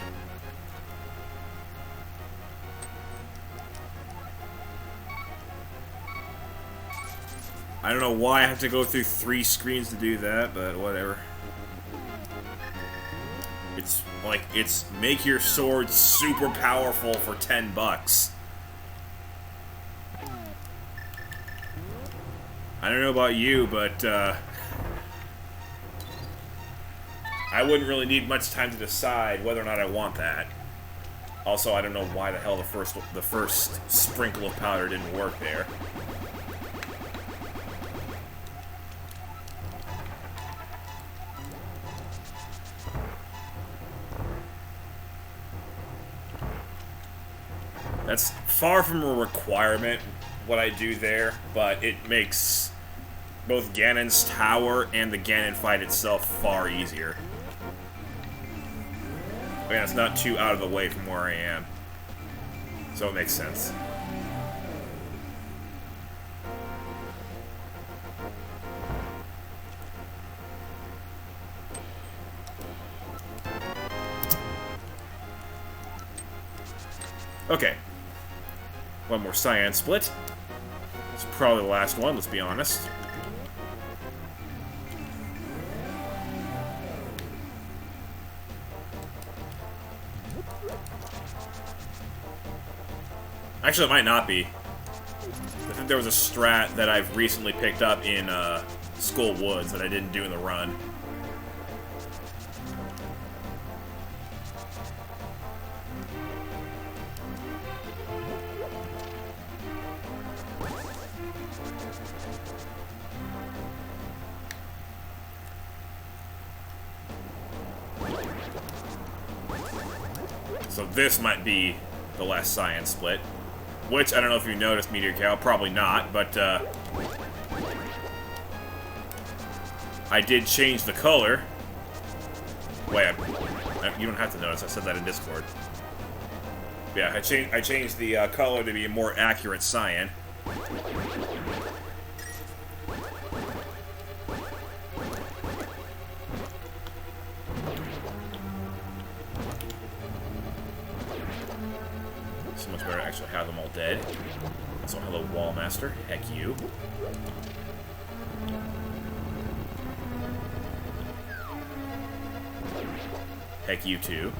I don't know why I have to go through 3 screens to do that, but whatever. It's like, it's make your sword super powerful for $10. I don't know about you, but, I wouldn't really need much time to decide whether or not I want that. Also, I don't know why the hell the first sprinkle of powder didn't work there. That's far from a requirement, what I do there, but it makes both Ganon's tower and the Ganon fight itself far easier. Again, it's not too out of the way from where I am, so it makes sense. Okay. One more cyan split. It's probably the last one, let's be honest. Actually, it might not be. I think there was a strat that I've recently picked up in Skull Woods that I didn't do in the run. So this might be the last cyan split. Which, I don't know if you noticed, Meteor Cow, probably not, but, I did change the color. Wait, you don't have to notice. I said that in Discord. Yeah, I changed the color to be a more accurate cyan. So much better to actually have them all dead. So hello, Wallmaster. Heck you. Heck you too.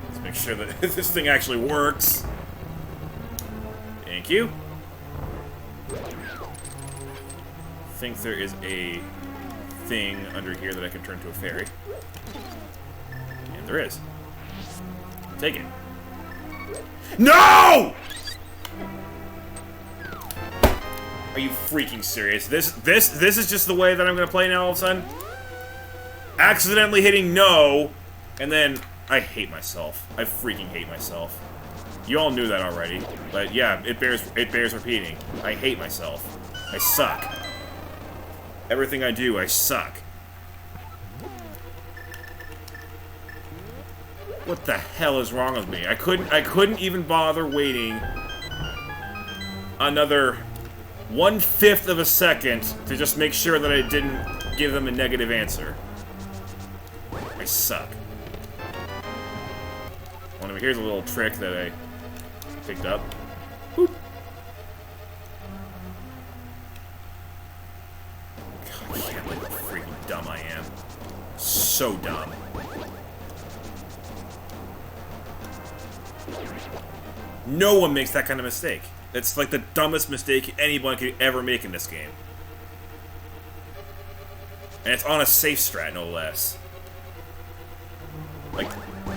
Let's make sure that this thing actually works. Thank you. I think there is a thing under here that I can turn to a fairy. And there is. Take it. No! Are you freaking serious? This is just the way that I'm gonna play now all of a sudden? Accidentally hitting no, and then I hate myself. I freaking hate myself. You all knew that already, but yeah, it bears repeating. I hate myself. I suck. Everything I do, I suck. What the hell is wrong with me? I couldn't even bother waiting another 1/5 of a second to just make sure that I didn't give them a negative answer. I suck. Well, here's a little trick that I picked up. Boop. God, I can't believe how freaking dumb I am. So dumb. No one makes that kind of mistake. It's like the dumbest mistake anyone could ever make in this game. And it's on a safe strat, no less. Like,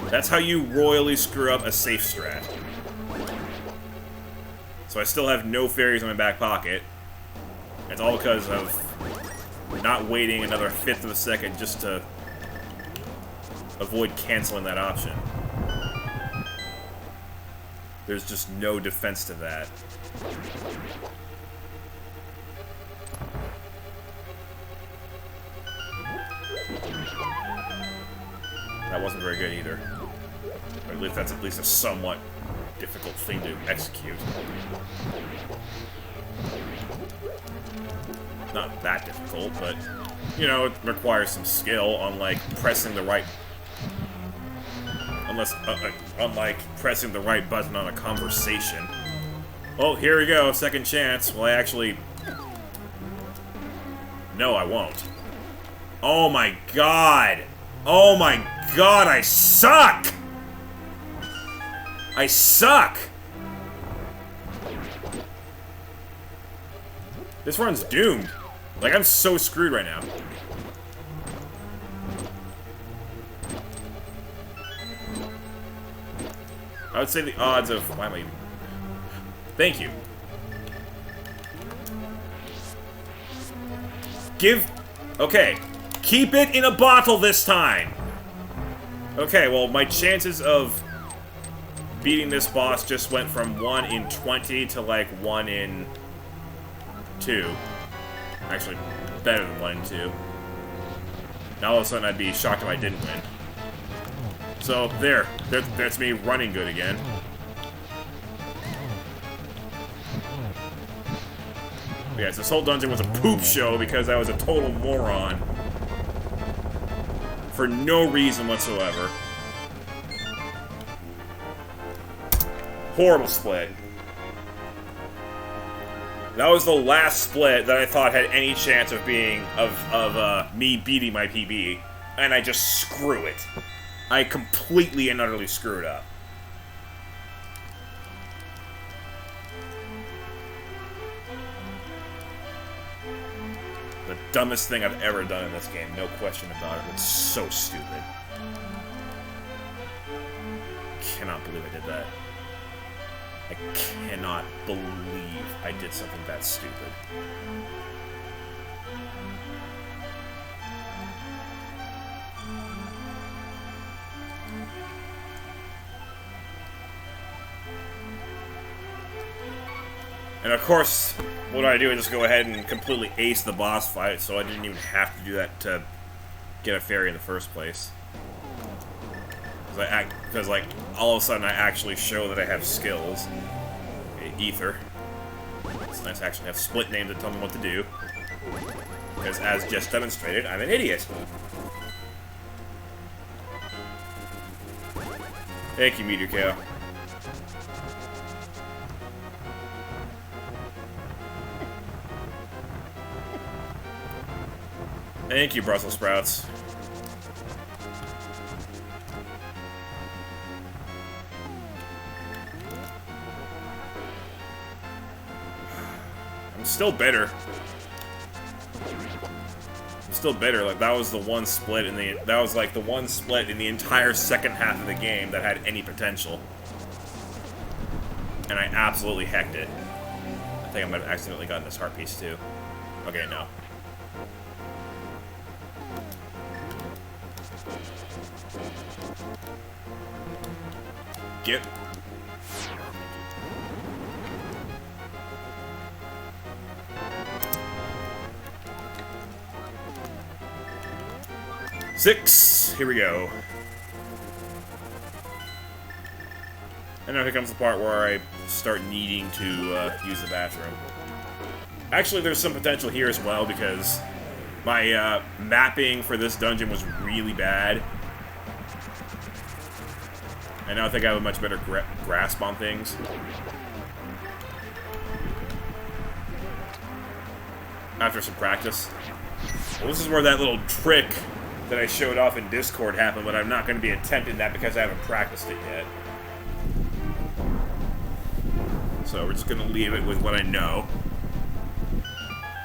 that's how you royally screw up a safe strat. So I still have no fairies in my back pocket. It's all because of not waiting another 1/5 of a second just to avoid canceling that option. There's just no defense to that. That wasn't very good either. Or at least that's at least a somewhat difficult thing to execute. Not that difficult, but, you know, it requires some skill, unlike pressing the right... unlike pressing the right button on a conversation. Oh, here we go, second chance. Well, I actually... No, I won't. Oh my god! Oh my god, I suck! I suck! This run's doomed. Like, I'm so screwed right now. I would say the odds of... Why am I even... Thank you. Okay. Keep it in a bottle this time! Okay, well, my chances of beating this boss just went from 1 in 20 to, like, 1 in 2. Actually, better than 1 in 2. Now all of a sudden I'd be shocked if I didn't win. So, that's me running good again. But yeah, this whole dungeon was a poop show because I was a total moron. For no reason whatsoever. Horrible split. That was the last split that I thought had any chance of being, me beating my PB. And I just screw it. I completely and utterly screwed up. The dumbest thing I've ever done in this game, no question about it. It's so stupid. Cannot believe I did that. I cannot believe I did something that stupid. And of course, what do I do? I just go ahead and completely ace the boss fight, so I didn't even have to do that to get a fairy in the first place. Because like, all of a sudden I actually show that I have skills. Okay, Ether. It's nice to actually have split names that tell me what to do. Because as just demonstrated, I'm an idiot. Thank you, Meteor KO. Thank you, Brussels sprouts. I'm still bitter. Still bitter. Like, that was the one split in the entire second half of the game that had any potential, and I absolutely hecked it. I think I might have accidentally gotten this heart piece too. Okay, no. Get. Six. Here we go. And now here comes the part where I start needing to use the bathroom. Actually, there's some potential here as well, because my mapping for this dungeon was really bad. And now I think I have a much better grasp on things. After some practice. Well, this is where that little trick that I showed off in Discord happened, but I'm not going to be attempting that because I haven't practiced it yet. So we're just going to leave it with what I know.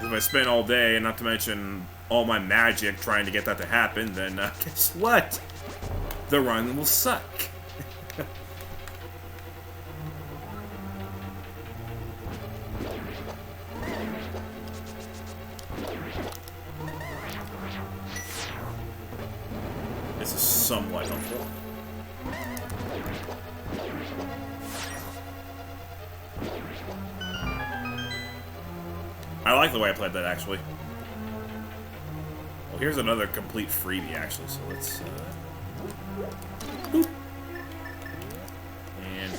If I spend all day, and not to mention all my magic trying to get that to happen, then guess what? The run will suck. This is somewhat helpful. I like the way I played that, actually. Well, here's another complete freebie, actually, so let's, boop. And...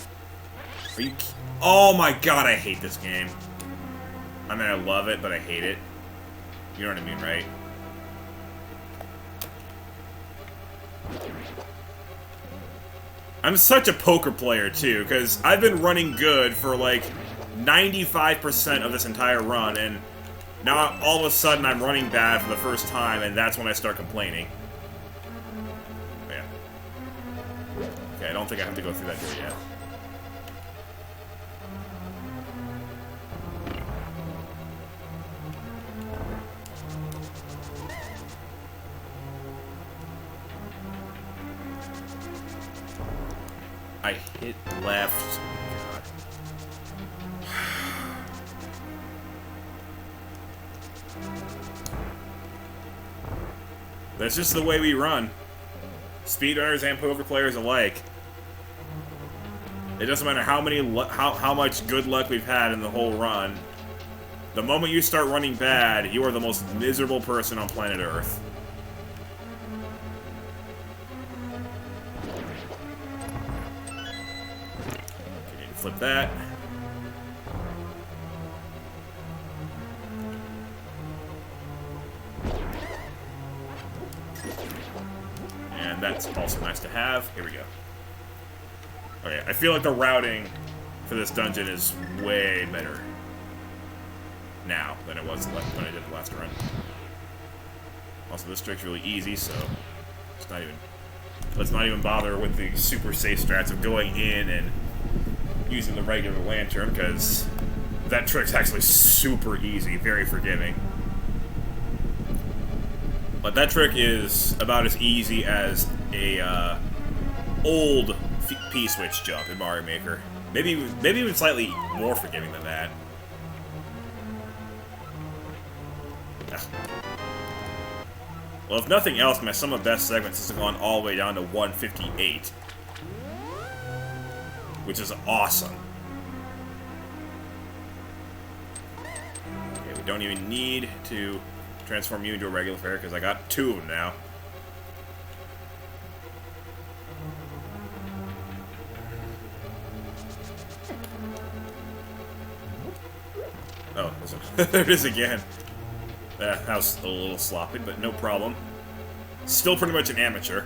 Are you... Oh my god, I hate this game. I mean, I love it, but I hate it. You know what I mean, right? I'm such a poker player, too, because I've been running good for, like, 95% of this entire run, and now all of a sudden I'm running bad for the first time, and that's when I start complaining. Yeah. Okay, I don't think I have to go through that door yet. I hit left. God. That's just the way we run. Speedrunners and poker players alike. It doesn't matter how much good luck we've had in the whole run. The moment you start running bad, you are the most miserable person on planet Earth. Flip that. And that's also nice to have. Here we go. Okay, I feel like the routing for this dungeon is way better now than it was when I did the last run. Also, this trick's really easy, so it's not even... Let's not even bother with the super safe strats of going in and using the regular lantern, because that trick's actually super easy, very forgiving. But that trick is about as easy as a old P-switch jump in Mario Maker. Maybe even slightly more forgiving than that. Well, if nothing else, my sum of best segments has gone all the way down to 158. Which is awesome. We don't even need to transform you into a regular fare because I got 2 of them now. Oh, there it is again. That was a little sloppy, but no problem. Still pretty much an amateur.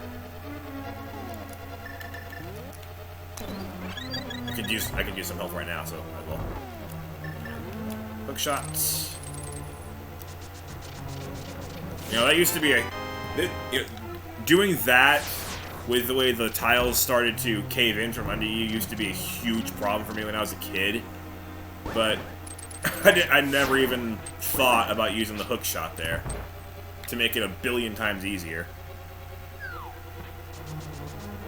I could use some help right now, so I will. Hook shots. You know, that used to be doing that with the way the tiles started to cave in from under you used to be a huge problem for me when I was a kid. But I never even thought about using the hook shot there to make it a billion times easier.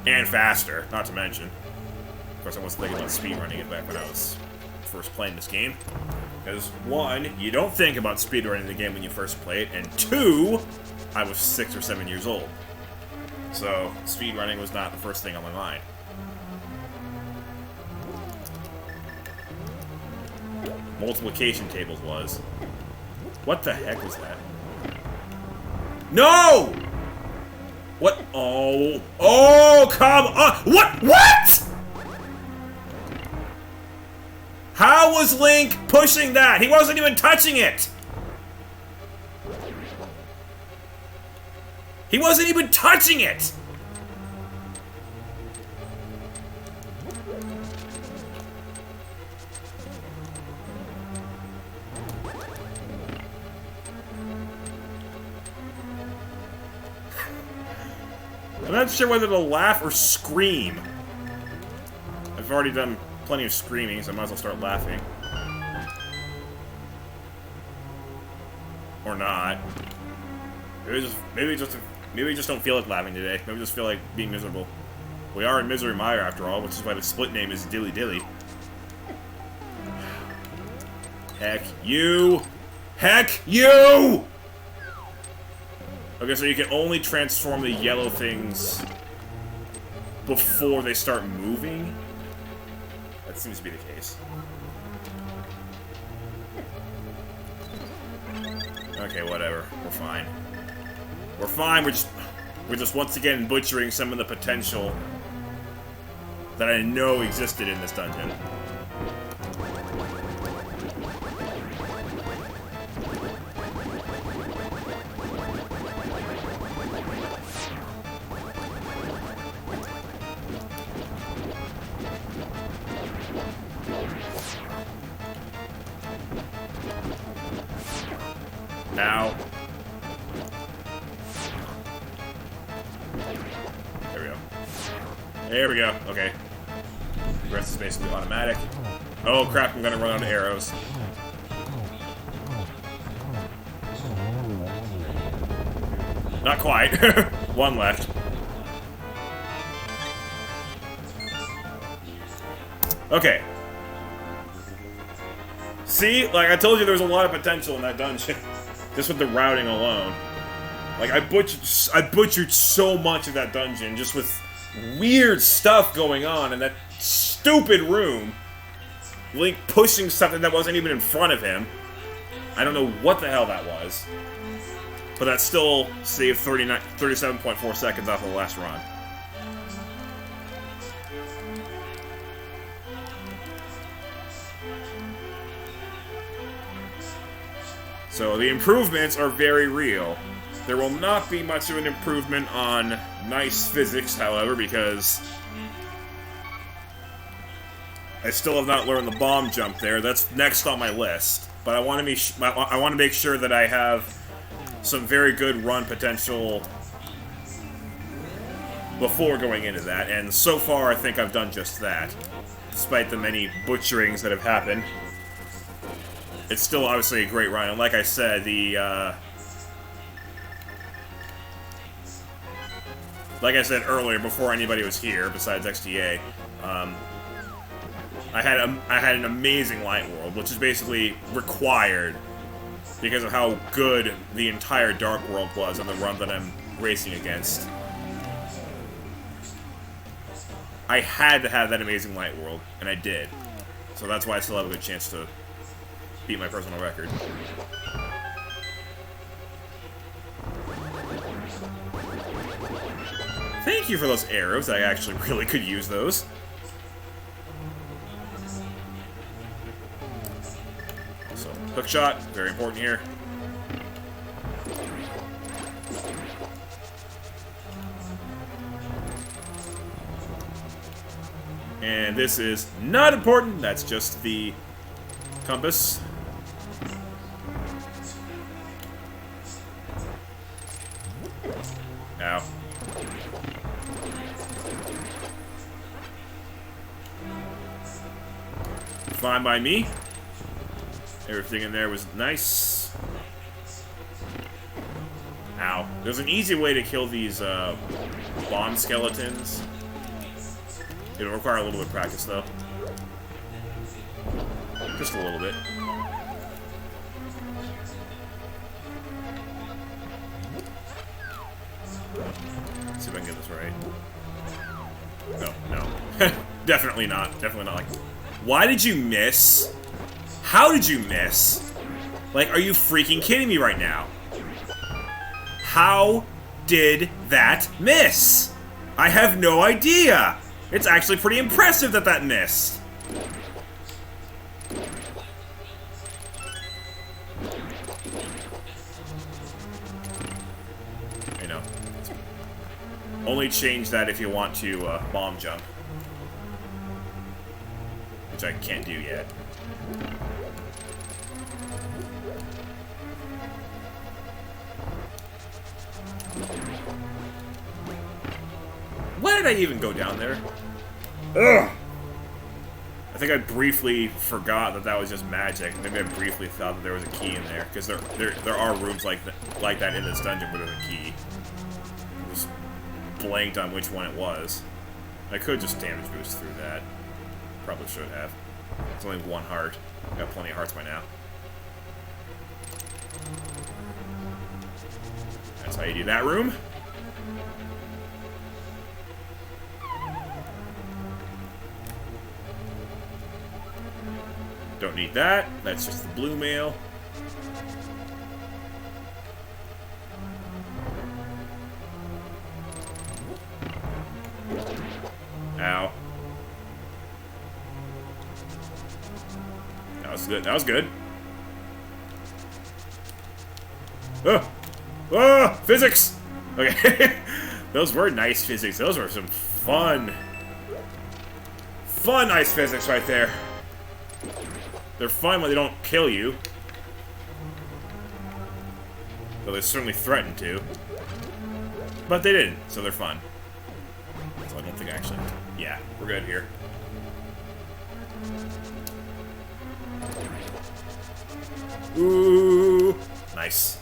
And faster, not to mention. Of course, I wasn't thinking about speedrunning it back when I was first playing this game. Because, 1, you don't think about speedrunning the game when you first play it, and 2, I was 6 or 7 years old. So, speedrunning was not the first thing on my mind. Multiplication tables was. What the heck was that? No! What? Oh. Oh, come on! What? How was Link pushing that? He wasn't even touching it! He wasn't even touching it! I'm not sure whether to laugh or scream. I've already done plenty of screaming, so I might as well start laughing. Or not. Maybe we just don't feel like laughing today. Maybe we just feel like being miserable. We are in Misery Mire after all, which is why the split name is Dilly Dilly. Heck you! Heck you! Okay, so you can only transform the yellow things before they start moving? That seems to be the case. Okay, whatever. We're fine. We're fine, we're just once again butchering some of the potential that I know existed in this dungeon. Now. There we go. There we go. Okay. The rest is basically automatic. Oh crap, I'm gonna run out of arrows. Not quite. 1 left. Okay. See? Like, I told you there was a lot of potential in that dungeon. Just with the routing alone. Like, I butchered so much of that dungeon just with weird stuff going on in that stupid room. Link pushing something that wasn't even in front of him. I don't know what the hell that was. But that still saved 37.4 seconds off of the last run. So the improvements are very real. There will not be much of an improvement on nice physics, however, because I still have not learned the bomb jump there. That's next on my list. But I want to make sure that I have some very good run potential before going into that. And so far, I think I've done just that, despite the many butcherings that have happened. It's still obviously a great run, and like I said, like I said earlier, before anybody was here, besides XTA, I had an amazing light world, which is basically required because of how good the entire dark world was on the run that I'm racing against. I had to have that amazing light world, and I did. So that's why I still have a good chance to beat my personal record. Thank you for those arrows. I actually really could use those. So, hook shot, very important here. And this is not important. That's just the compass. Ow. Fine by me. Everything in there was nice. Ow. There's an easy way to kill these bomb skeletons. It'll require a little bit of practice, though. Just a little bit. Let's see if I can get this right. No. Definitely not. Definitely not. Like, why did you miss? How did you miss? Like, are you freaking kidding me right now? How did that miss? I have no idea. It's actually pretty impressive that that missed. I know. Only change that if you want to bomb jump. Which I can't do yet. Why did I even go down there? Ugh! I think I briefly forgot that that was just magic. Maybe I briefly thought that there was a key in there, because there are rooms like that in this dungeon where there's a key. I just blanked on which one it was. I could just damage boost through that. Probably should have. It's only one heart. I got plenty of hearts by now. That's how you do that room. Don't need that. That's just the blue mail. Ow. That was good. That was good. Oh! Oh! Physics! Okay. Those were nice physics. Those were some fun ice physics right there. They're fun when they don't kill you. Though they certainly threatened to. But they didn't, so they're fun. So I don't think actually... Yeah, we're good here. Ooh! Nice.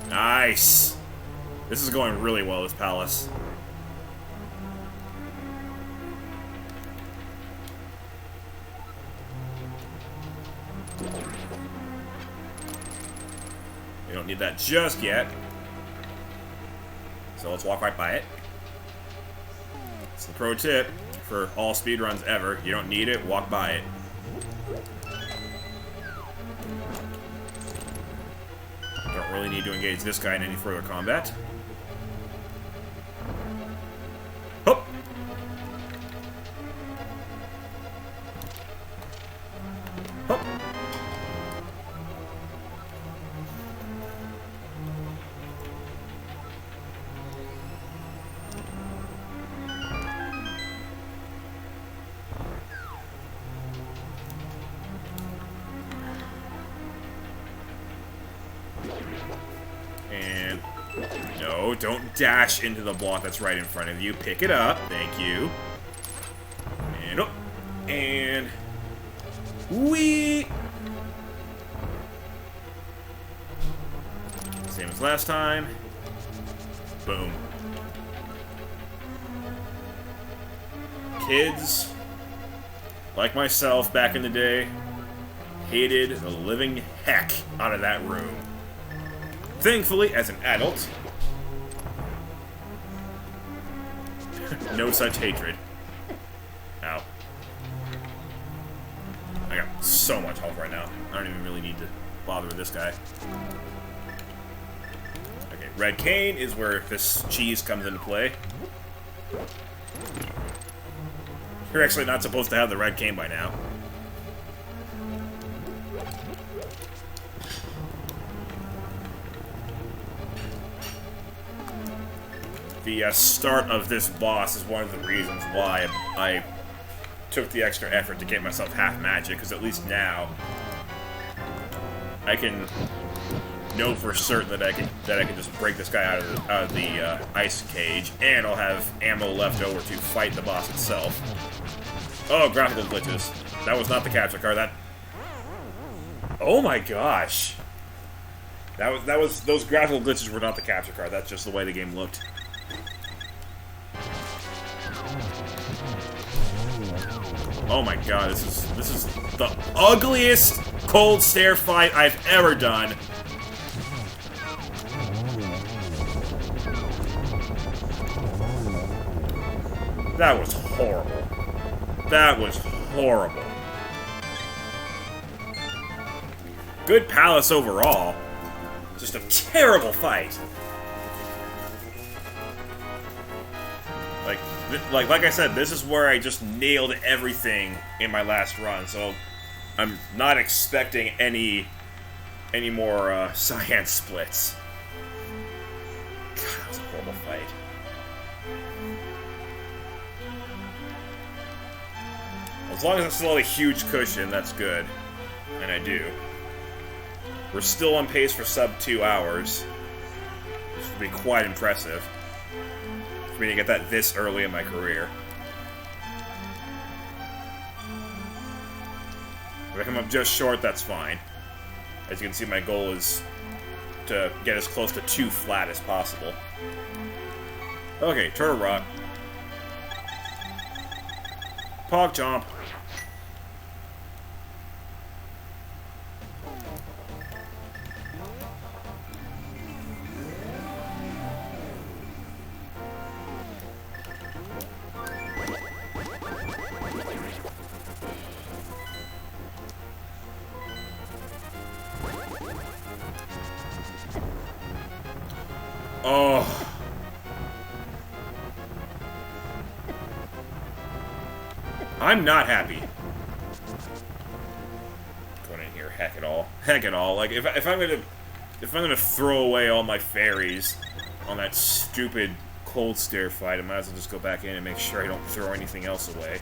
Nice! This is going really well, this palace. We don't need that just yet. So let's walk right by it. It's the pro tip for all speedruns ever. You don't need it, walk by it. Don't really need to engage this guy in any further combat. Hop! Hop! And no, don't dash into the block that's right in front of you. Pick it up. Thank you. And up. And whee! Same as last time. Boom. Kids, like myself back in the day, hated the living heck out of that room. Thankfully, as an adult, no such hatred. Ow. I got so much health right now. I don't even really need to bother with this guy. Okay, red cane is where this cheese comes into play. You're actually not supposed to have the red cane by now. The start of this boss is one of the reasons why I took the extra effort to get myself half magic, because at least now I can know for certain that I can just break this guy out of the ice cage, and I'll have ammo left over to fight the boss itself. Oh, graphical glitches. That was not the capture card. That. Oh my gosh. That was those graphical glitches were not the capture card. That's just the way the game looked. Oh my god, this is the ugliest cold stare fight I've ever done. That was horrible. That was horrible. Good palace overall. Just a terrible fight. Like I said, this is where I just nailed everything in my last run, so I'm not expecting any more cyan splits. God, that was a horrible fight. As long as I still have a huge cushion, that's good. And I do. We're still on pace for sub 2 hours, which would be quite impressive for me to get that this early in my career. If I come up just short, that's fine. As you can see, my goal is to get as close to 2 flat as possible. Okay, Turtle Rock. Pog Chomp. Oh. I'm not happy. Going in here, heck it all. Heck it all. Like if I'm gonna throw away all my fairies on that stupid cold stare fight, I might as well just go back in and make sure I don't throw anything else away.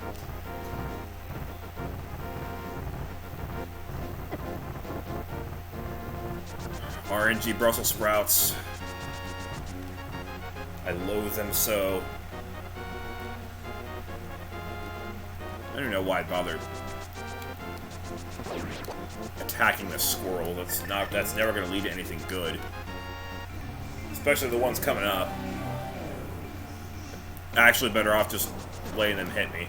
RNG Brussels sprouts. I loathe them so. I don't know why I'd bother attacking the squirrel. That's never gonna lead to anything good. Especially the ones coming up. Actually better off just letting them hit me.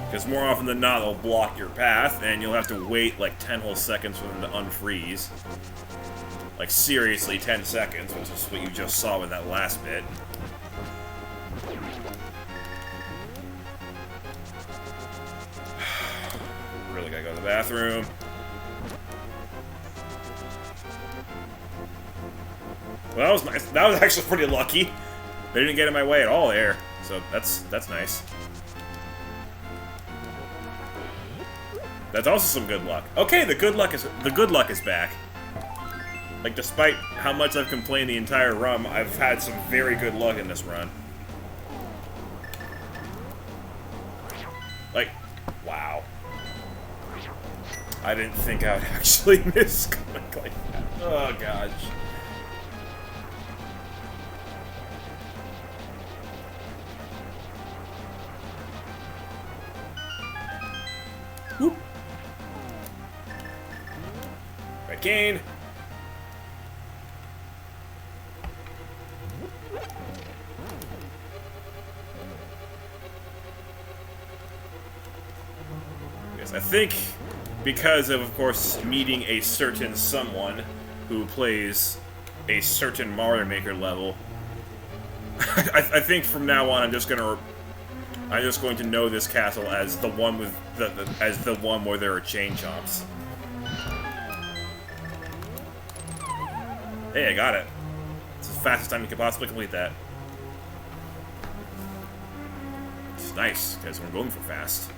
Because more often than not, they'll block your path, and you'll have to wait like 10 whole seconds for them to unfreeze. Like, seriously, 10 seconds, which is what you just saw with that last bit. Really gotta go to the bathroom. Well, that was nice. That was actually pretty lucky. They didn't get in my way at all there, so that's nice. That's also some good luck. Okay, the good luck is back. Like, despite how much I've complained the entire run, I've had some very good luck in this run. Like, wow. I didn't think I would actually miss like that. Oh, gosh. Whoop. Red cane. Yes, I think because of course, meeting a certain someone who plays a certain Mario Maker level, I think from now on I'm just gonna I'm just going to know this castle as the one with the one where there are chain chomps. Hey, I got it. It's the fastest time you could possibly complete that. It's nice, because we're going for fast.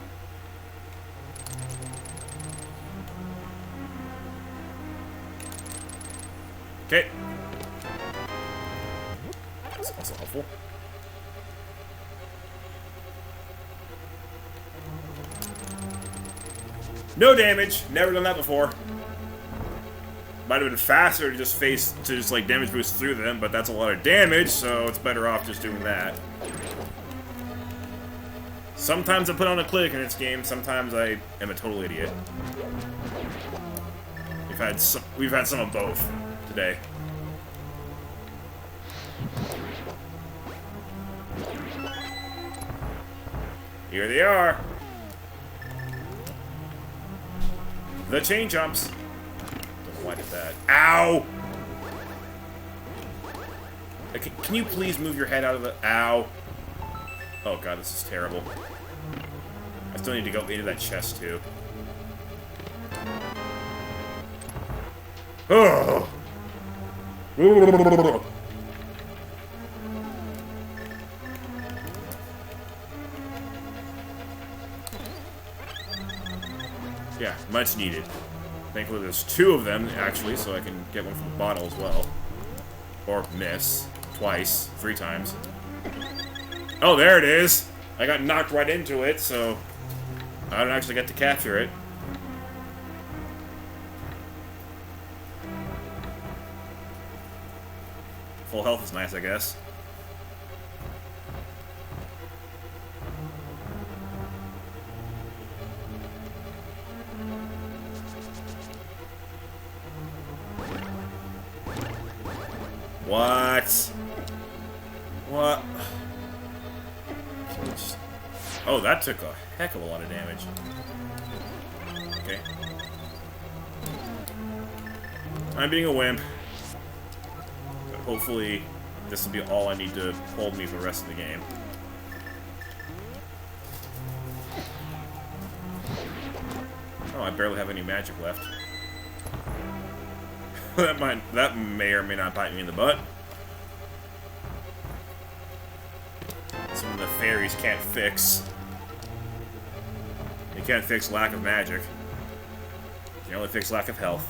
Okay. That's also helpful. No damage. Never done that before. Might have been faster to just like damage boost through them, but that's a lot of damage, so it's better off just doing that. Sometimes I put on a click in this game. Sometimes I am a total idiot. We've had some of both today. Here they are. The chain jumps. Don't know why I did that. Ow! Can you please move your head out of the... Ow. Oh god, this is terrible. I still need to go into that chest, too. Oh! Yeah, much needed. Thankfully there's 2 of them, actually, so I can get one from the bottle as well. Or miss. Twice. 3 times. Oh, there it is! I got knocked right into it, so I don't actually get to capture it. Full health is nice, I guess. What? What? Oh, that took a heck of a lot of damage. Okay. I'm being a wimp. But hopefully, this will be all I need to hold me for the rest of the game. Oh, I barely have any magic left. That may or may not bite me in the butt. Some of the fairies can't fix. They can't fix lack of magic. They can only fix lack of health.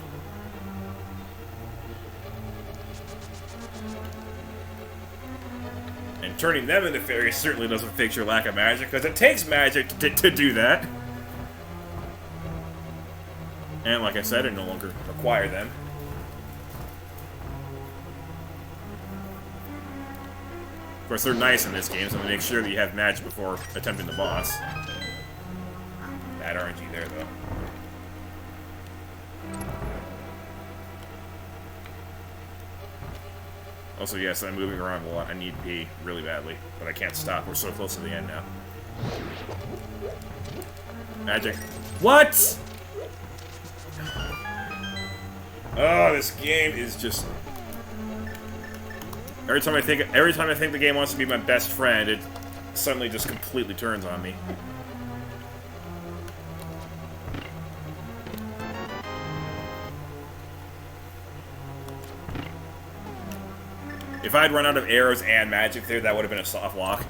And turning them into fairies certainly doesn't fix your lack of magic, because it takes magic to do that. And like I said, I no longer require them. Of course, they're nice in this game, so make sure that you have magic before attempting the boss. Bad RNG there, though. Also, yes, I'm moving around a lot. I need pee really badly, but I can't stop. We're so close to the end now. Magic. What? Oh, this game is just... Every time I think the game wants to be my best friend, it suddenly just completely turns on me. If I had run out of arrows and magic there, that would have been a soft lock.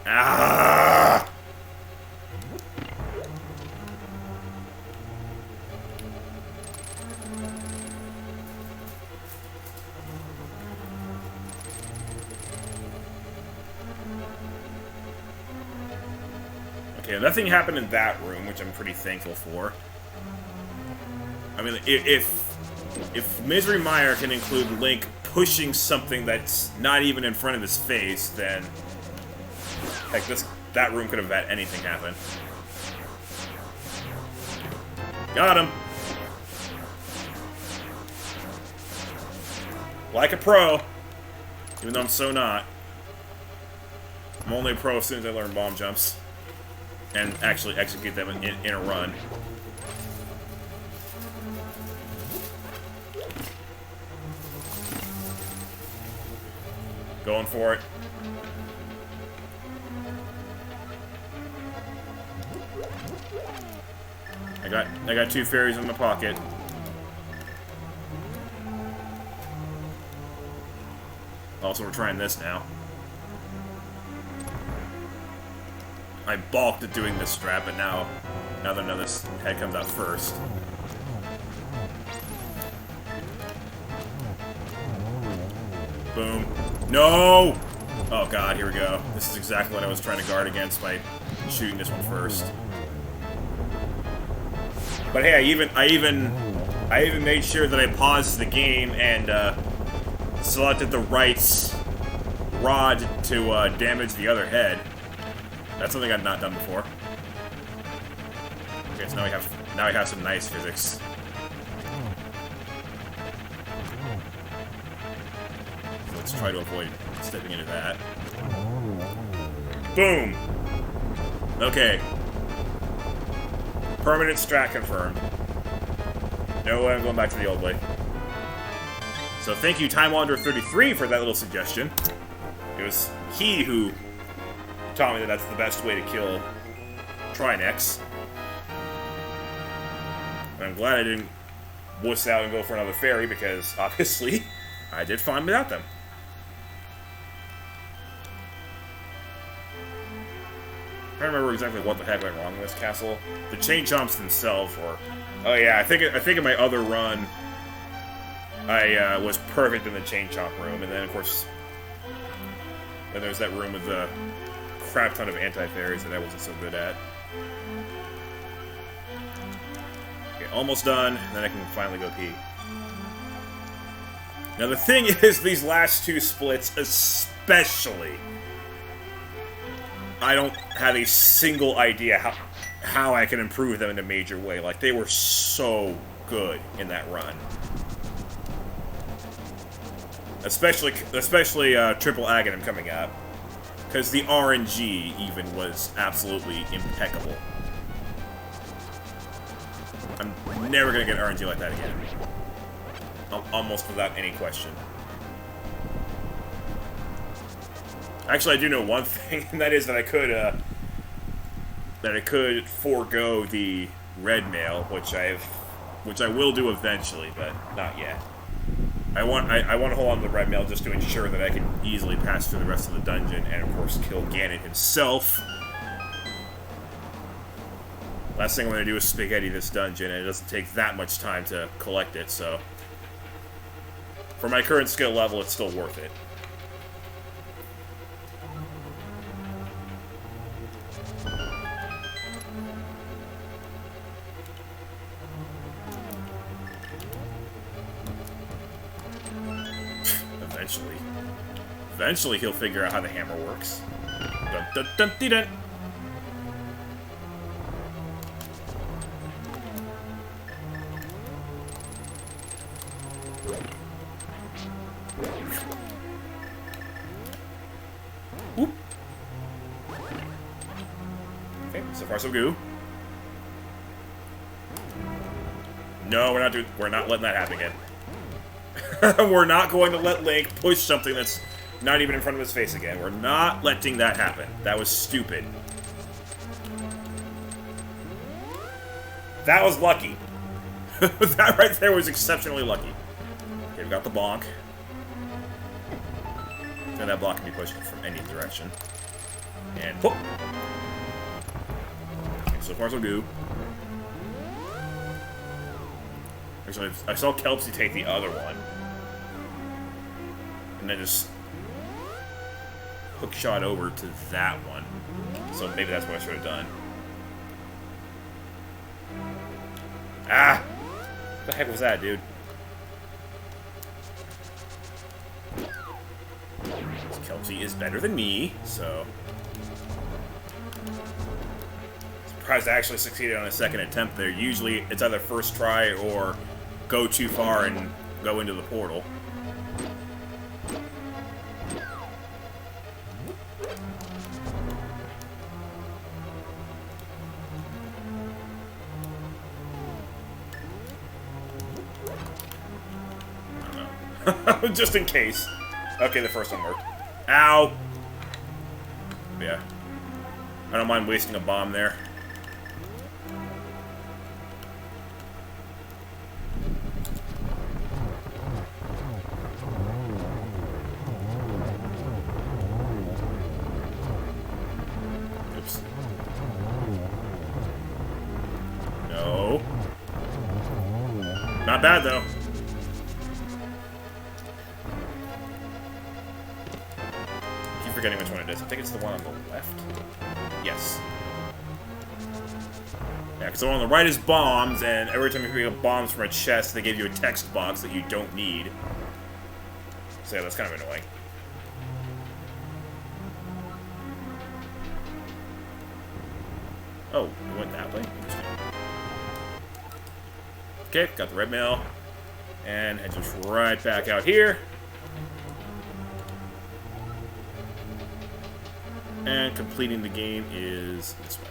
Ah! Okay, nothing happened in that room, which I'm pretty thankful for. I mean, if Misery Mire can include Link pushing something that's not even in front of his face, then heck, that room could have had anything happen. Got him. Like a pro, even though I'm so not. I'm only a pro as soon as I learn bomb jumps and actually execute them in a run. Going for it. I got 2 fairies in the pocket. Also, we're trying this now. I balked at doing this strat, but now that I know this head comes out first. Boom. No! Oh god, here we go. This is exactly what I was trying to guard against by shooting this one first. But hey, I even made sure that I paused the game and selected the right rod to damage the other head. That's something I've not done before. Okay, so now we have some nice physics. So let's try to avoid stepping into that. Boom! Okay. Permanent strat confirmed. No way I'm going back to the old way. So thank you, Time Wanderer 33, for that little suggestion. It was he who taught me that that's the best way to kill Trinex. And I'm glad I didn't wuss out and go for another fairy, because obviously I did fine without them. I don't remember exactly what the heck went wrong in this castle. The chain chomps themselves were... Oh yeah, I think in my other run, I was perfect in the chain chomp room, and then of course, then there's that room with the crap ton of anti-fairies that I wasn't so good at. Okay, almost done, then I can finally go pee. Now the thing is, these last 2 splits especially, I don't have a single idea how I can improve them in a major way. Like, they were so good in that run. Especially Triple Aghanim coming up. Because the RNG even was absolutely impeccable. I'm never going to get RNG like that again. Almost without any question. Actually, I do know one thing, and that is that I could forego the red mail, which I will do eventually, but not yet. I want to hold on to the red mail just to ensure that I can easily pass through the rest of the dungeon and of course kill Ganon himself. Last thing I'm going to do is spaghetti this dungeon, and it doesn't take that much time to collect it, so for my current skill level, it's still worth it. Eventually he'll figure out how the hammer works. Dun dun dun dee dun. Whoop. Okay, so far so good. No, we're not letting that happen again. We're not going to let Link push something that's not even in front of his face again. We're not letting that happen. That was stupid. That was lucky. That right there was exceptionally lucky. Okay, we got the bonk. And that block can be pushed from any direction. And whoop! Okay, so far so good. Actually, I saw Kelpsy take the other one. And then just hook shot over to that one. So maybe that's what I should have done. Ah! What the heck was that, dude? Kelpsy is better than me, so... Surprised I actually succeeded on a second attempt there. Usually it's either first try or go too far and go into the portal. Just in case. Okay, the first one worked. Ow! Yeah. I don't mind wasting a bomb there. Oops. No. Not bad, though. I keep forgetting which one it is. I think it's the one on the left. Yes. Yeah, because the one on the right is bombs, and every time you pick up bombs from a chest, they give you a text box that you don't need. So yeah, that's kind of annoying. Oh, we went that way? Interesting. Okay, got the red mail. And head just right back out here. And completing the game is this way.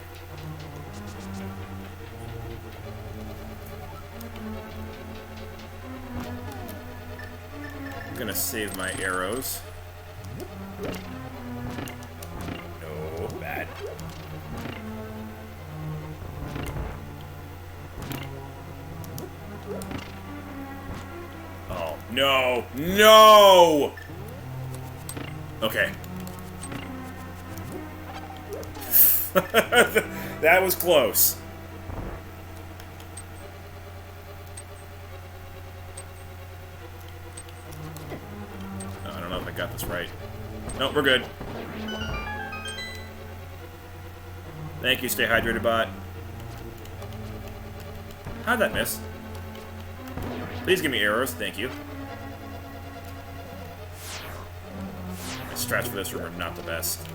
I'm gonna save my arrows. No, bad. Oh, no! No! Okay. That was close. Oh, I don't know if I got this right. Nope, we're good. Thank you, stay hydrated, bot. How'd that miss? Please give me arrows, thank you. My strats for this room are not the best.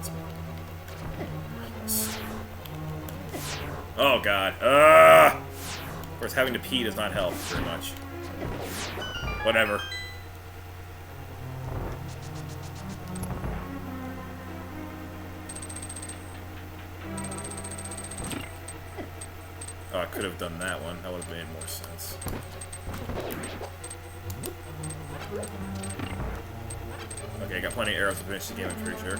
Oh god. Of course, having to pee does not help very much. Whatever. Oh, I could have done that one. That would have made more sense. Okay, I got plenty of arrows to finish the game, I'm pretty sure.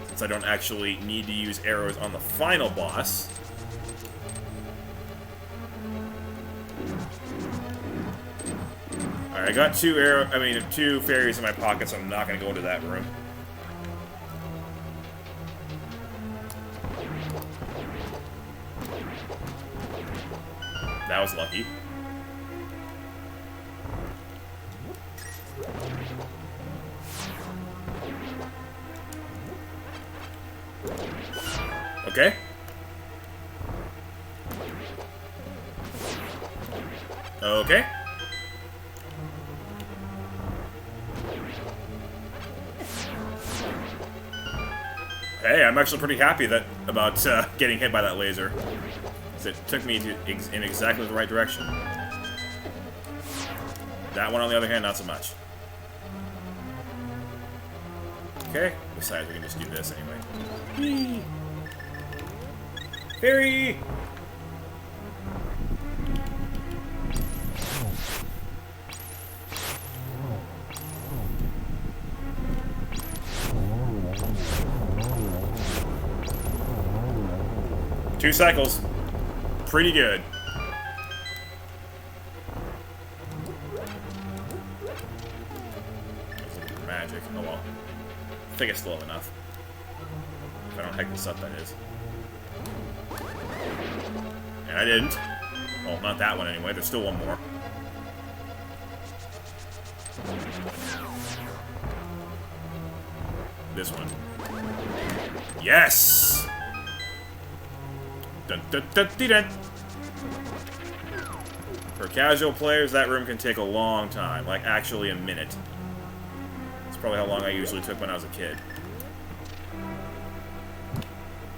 Since I don't actually need to use arrows on the final boss. Alright, I got two fairies in my pocket, so I'm not gonna go into that room. That was lucky. Okay. Okay. Hey, I'm actually pretty happy about getting hit by that laser. It took me in exactly the right direction. That one, on the other hand, not so much. Okay. Besides, we can just do this anyway. Whee! Fairy! Two cycles. Pretty good. Magic. Oh well. I think it's slow enough. If I don't hack this up, that is. And I didn't. Well, not that one anyway. There's still one more. This one. Yes! Dun, dun, dun, dun, dun. For casual players, that room can take a long time. Like, actually a minute. It's probably how long I usually took when I was a kid.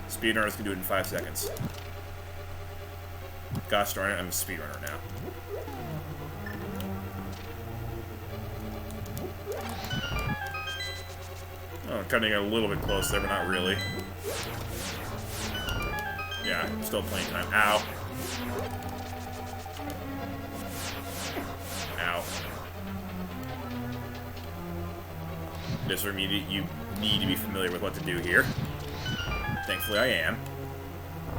Speedrunners can do it in 5 seconds. Gosh darn it, I'm a speedrunner now. Oh, cutting it a little bit close there, but not really. Yeah, still playing time. Ow. Ow. This room, you need to be familiar with what to do here. Thankfully, I am.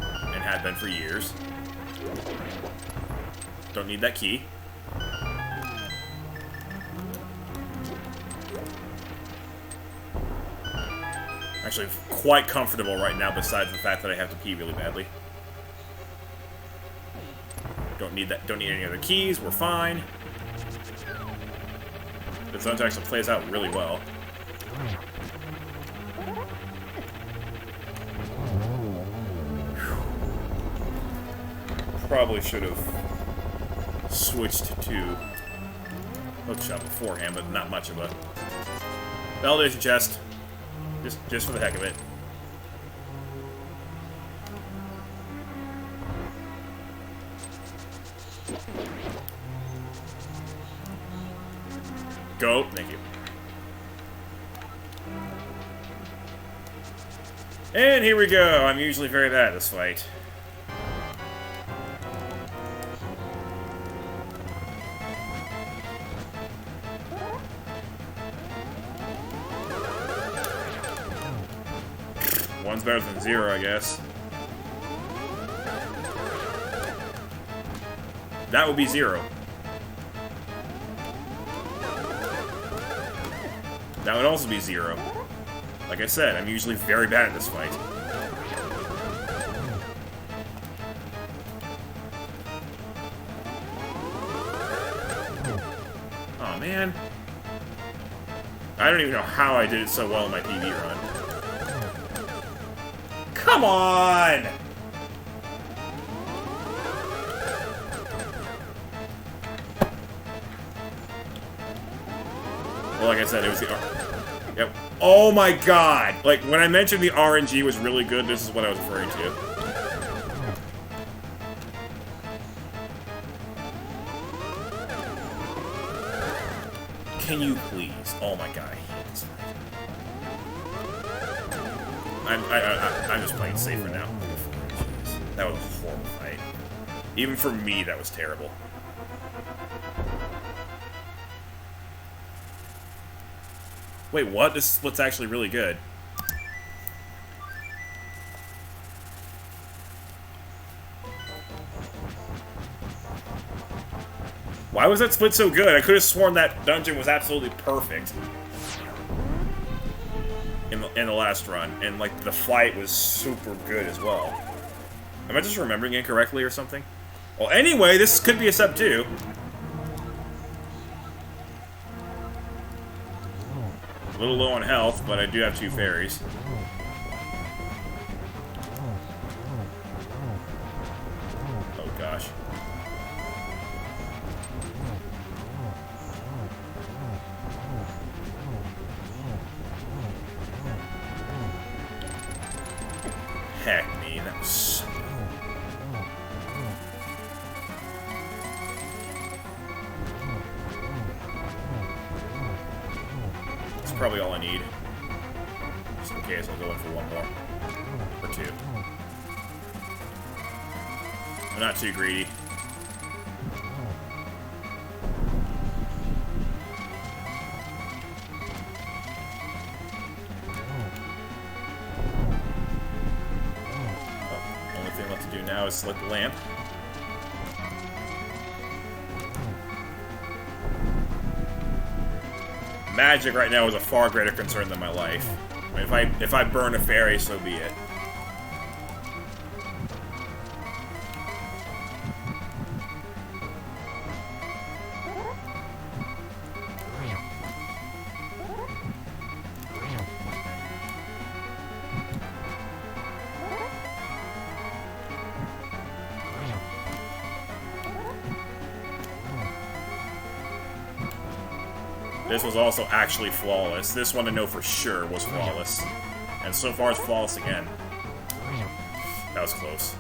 And have been for years. Don't need that key. Actually, quite comfortable right now, besides the fact that I have to pee really badly. Don't need that. Don't need any other keys. We're fine. The zone actually plays out really well. Probably should have switched to hookshot beforehand, but not much of a validation chest. Just for the heck of it. Go. Thank you. And here we go. I'm usually very bad at this fight. One's better than zero, I guess. That would be zero. That would also be zero. Like I said, I'm usually very bad at this fight. Oh man. I don't even know how I did it so well in my PB run. Come on! Well, like I said, it was the... Yep. Oh my god! Like, when I mentioned the RNG was really good, this is what I was referring to. Can you please? Oh my god, I hate this fight. I'm just playing safer now. That was a horrible fight. Even for me, that was terrible. Wait, what? This split's actually really good. Why was that split so good? I could have sworn that dungeon was absolutely perfect in the last run, and like the fight was super good as well. Am I just remembering incorrectly or something? Well, anyway, this could be a Sub-2. A little low on health, but I do have 2 fairies. Oh gosh. Heck me, that was so... That's probably all I need. Just in case, I'll go in for one more. Or 2. I'm not too greedy. To do now is select the lamp. Magic right now is a far greater concern than my life. I mean, if I burn a fairy, so be it. This was also actually flawless. This one I know for sure was flawless. And so far it's flawless again. That was close.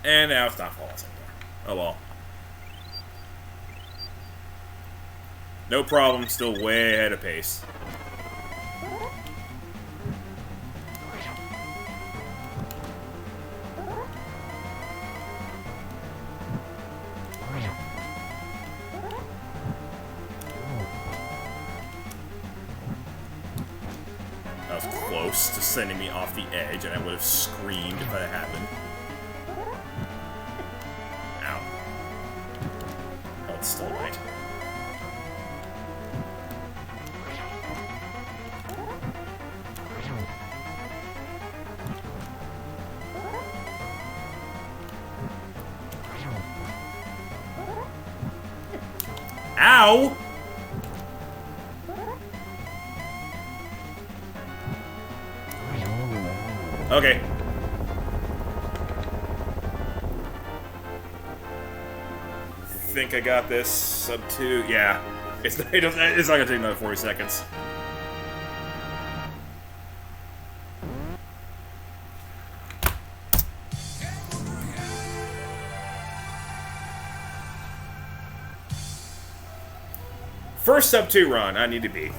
And now it's not flawless anymore. Oh well. No problem, still way ahead of pace. close to sending me off the edge, and I would have screamed if that happened. Ow. Oh, it's still right. Ow! Okay. Think I got this. Sub-2. Yeah. It's not gonna take another 40 seconds. First Sub-2 run I need to beat.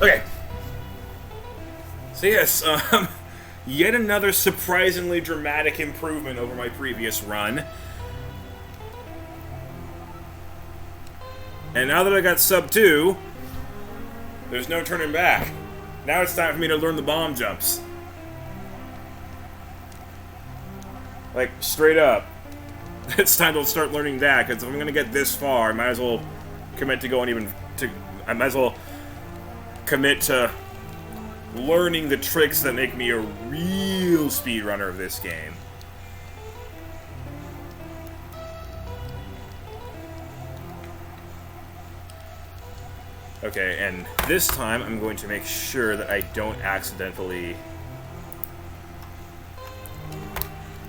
Okay. So yes, yet another surprisingly dramatic improvement over my previous run. And now that I got Sub-2, there's no turning back. Now it's time for me to learn the bomb jumps. Like, straight up. It's time to start learning that, because if I'm going to get this far, I might as well commit to going even... I might as well commit to learning the tricks that make me a real speedrunner of this game. Okay, and this time I'm going to make sure that I don't accidentally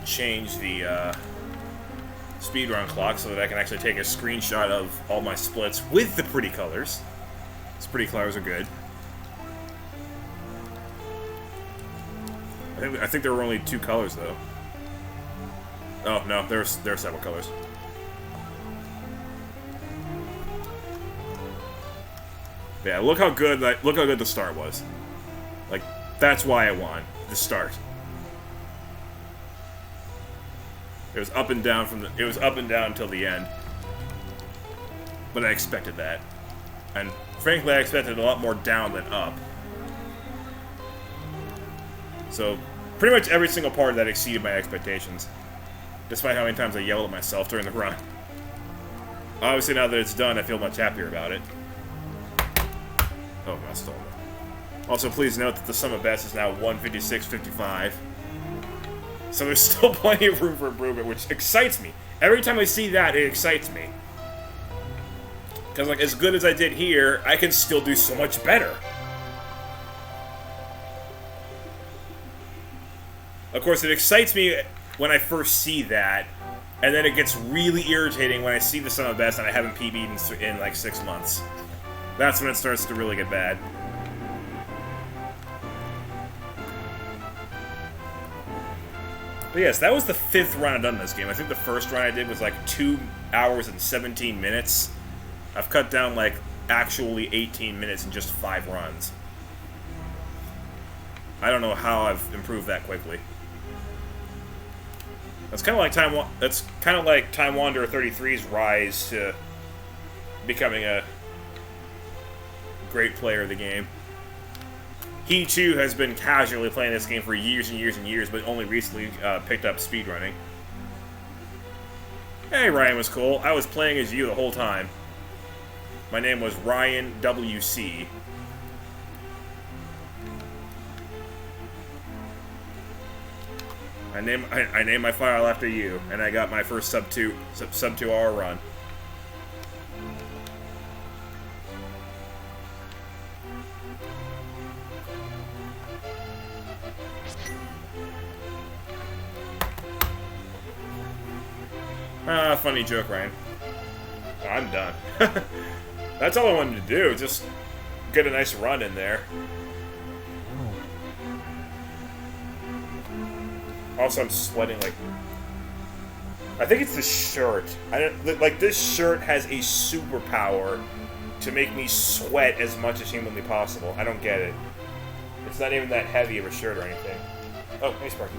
change the speedrun clock so that I can actually take a screenshot of all my splits with the pretty colors. These pretty colors are good. I think there were only 2 colors though. Oh no, there are several colors. Yeah, look how good the start was. Like, that's why I won the start. It was up and down until the end. But I expected that. And frankly, I expected a lot more down than up. So, pretty much every single part of that exceeded my expectations. Despite how many times I yelled at myself during the run. Obviously, now that it's done, I feel much happier about it. Oh, I stole it. Also, please note that the sum of best is now 156.55. So there's still plenty of room for improvement, which excites me. Every time I see that, it excites me. Because, like, as good as I did here, I can still do so much better. Of course, it excites me when I first see that, and then it gets really irritating when I see the Son of Best and I haven't PB'd in like 6 months. That's when it starts to really get bad. But yes, that was the 5th run I've done in this game. I think the first run I did was like 2 hours and 17 minutes. I've cut down like actually 18 minutes in just 5 runs. I don't know how I've improved that quickly. That's kind of like Time Wanderer 33's rise to becoming a great player of the game. He too has been casually playing this game for years and years and years, but only recently picked up speedrunning. Hey, Ryan was cool. I was playing as you the whole time. My name was Ryan WC. I named my file after you, and I got my first sub-2 hour run. Funny joke, Ryan. I'm done. That's all I wanted to do, just get a nice run in there. Also, I'm sweating like... I think it's the shirt. Like, this shirt has a superpower to make me sweat as much as humanly possible. I don't get it. It's not even that heavy of a shirt or anything. Oh, hey, Sparky.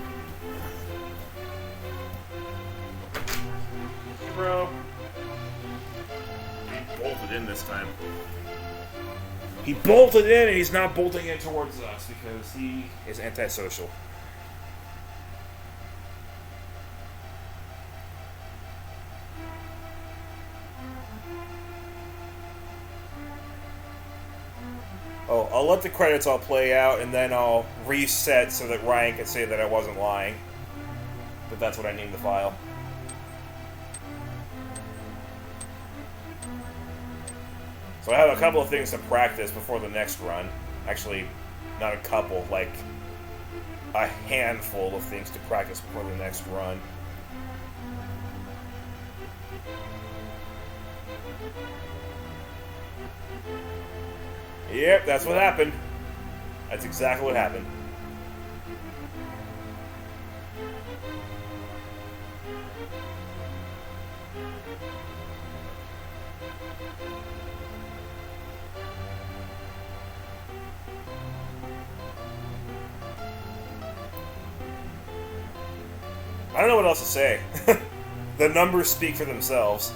Bro. He bolted in this time. He bolted in, and he's not bolting in towards us because he is antisocial. Oh, I'll let the credits all play out, and then I'll reset so that Ryan can say that I wasn't lying. But that's what I named the file. So I have a couple of things to practice before the next run. Actually, not a couple, like a handful of things to practice before the next run. Yep, that's what happened. That's exactly what happened. I don't know what else to say. The numbers speak for themselves.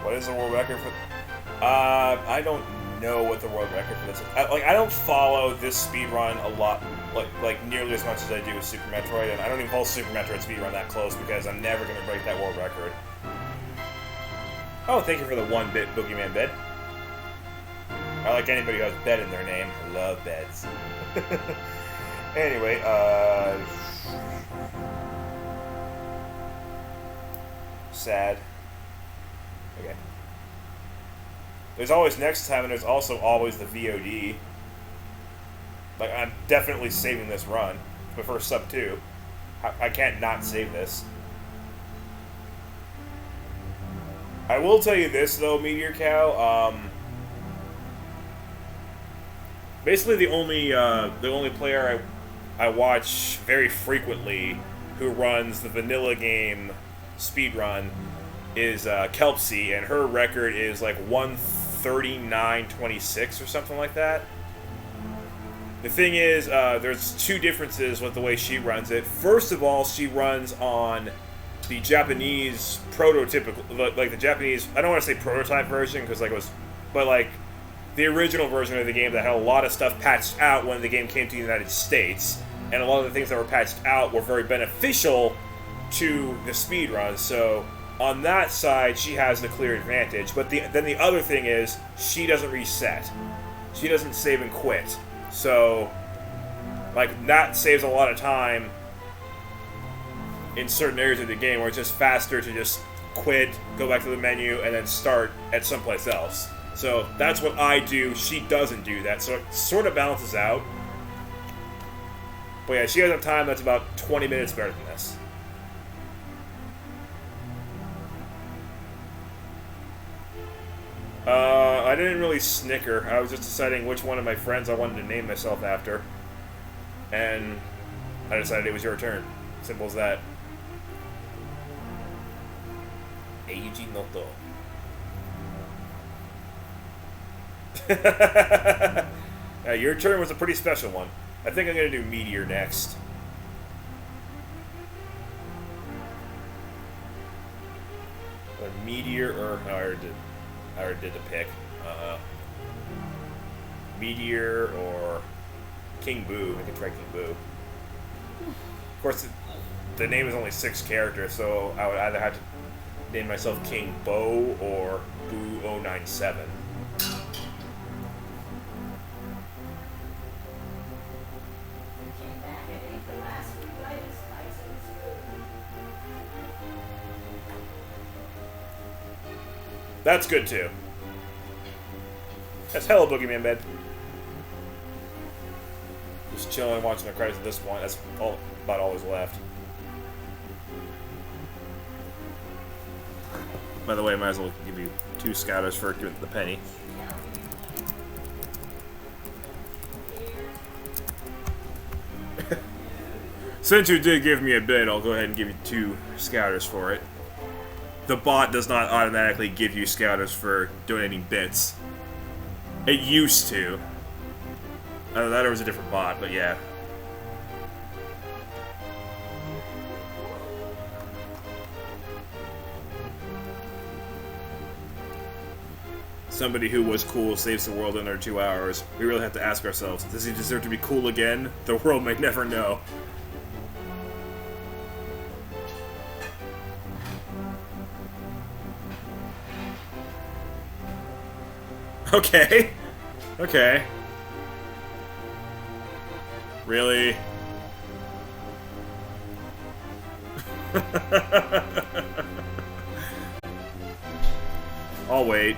What is the world record for... I don't know what the world record for this is. I don't follow this speedrun a lot, like nearly as much as I do with Super Metroid, and I don't even follow Super Metroid speedrun that close because I'm never going to break that world record. Oh, thank you for the 1-bit Boogeyman bed. I like anybody who has bed in their name. I love beds. Anyway, sad. Okay. There's always next time, and there's also always the VOD. Like, I'm definitely saving this run. It's my first Sub-2. I can't not save this. I will tell you this, though, Meteor Cow. Basically, the only player I watch very frequently who runs the vanilla game speedrun is Kelpsy, and her record is like 1:39:26 or something like that. The thing is, there's two differences with the way she runs it. First of all, she runs on the Japanese prototypical, like the Japanese, I don't want to say prototype version, because like it was, but like the original version of the game that had a lot of stuff patched out when the game came to the United States, and a lot of the things that were patched out were very beneficial to the speedrun, so on that side, she has the clear advantage. But then the other thing is, she doesn't reset. She doesn't save and quit. So, like, that saves a lot of time in certain areas of the game where it's just faster to just quit, go back to the menu, and then start at someplace else. So that's what I do. She doesn't do that. So it sort of balances out. But yeah, she has a time that's about 20 minutes better than this. I didn't really snicker. I was just deciding which one of my friends I wanted to name myself after. And I decided it was your turn. Simple as that. Eiji Noto. Your turn was a pretty special one. I think I'm going to do Meteor next. A Meteor, or I already did the pick. Meteor or King Boo. I can try King Boo. Of course, the name is only 6 characters, so I would either have to name myself King Bo or Boo 097. That's good too. That's hella Boogeyman bed. Just chilling, watching the credits at this point. That's about all that's left. By the way, I might as well give you 2 scouters for the penny. Since you did give me a bid, I'll go ahead and give you 2 scouters for it. The bot does not automatically give you scouters for donating bits. It used to. I don't know, that was a different bot, but yeah. Somebody who was cool saves the world in under 2 hours. We really have to ask ourselves, does he deserve to be cool again? The world may never know. Okay. Okay. Really? I'll wait.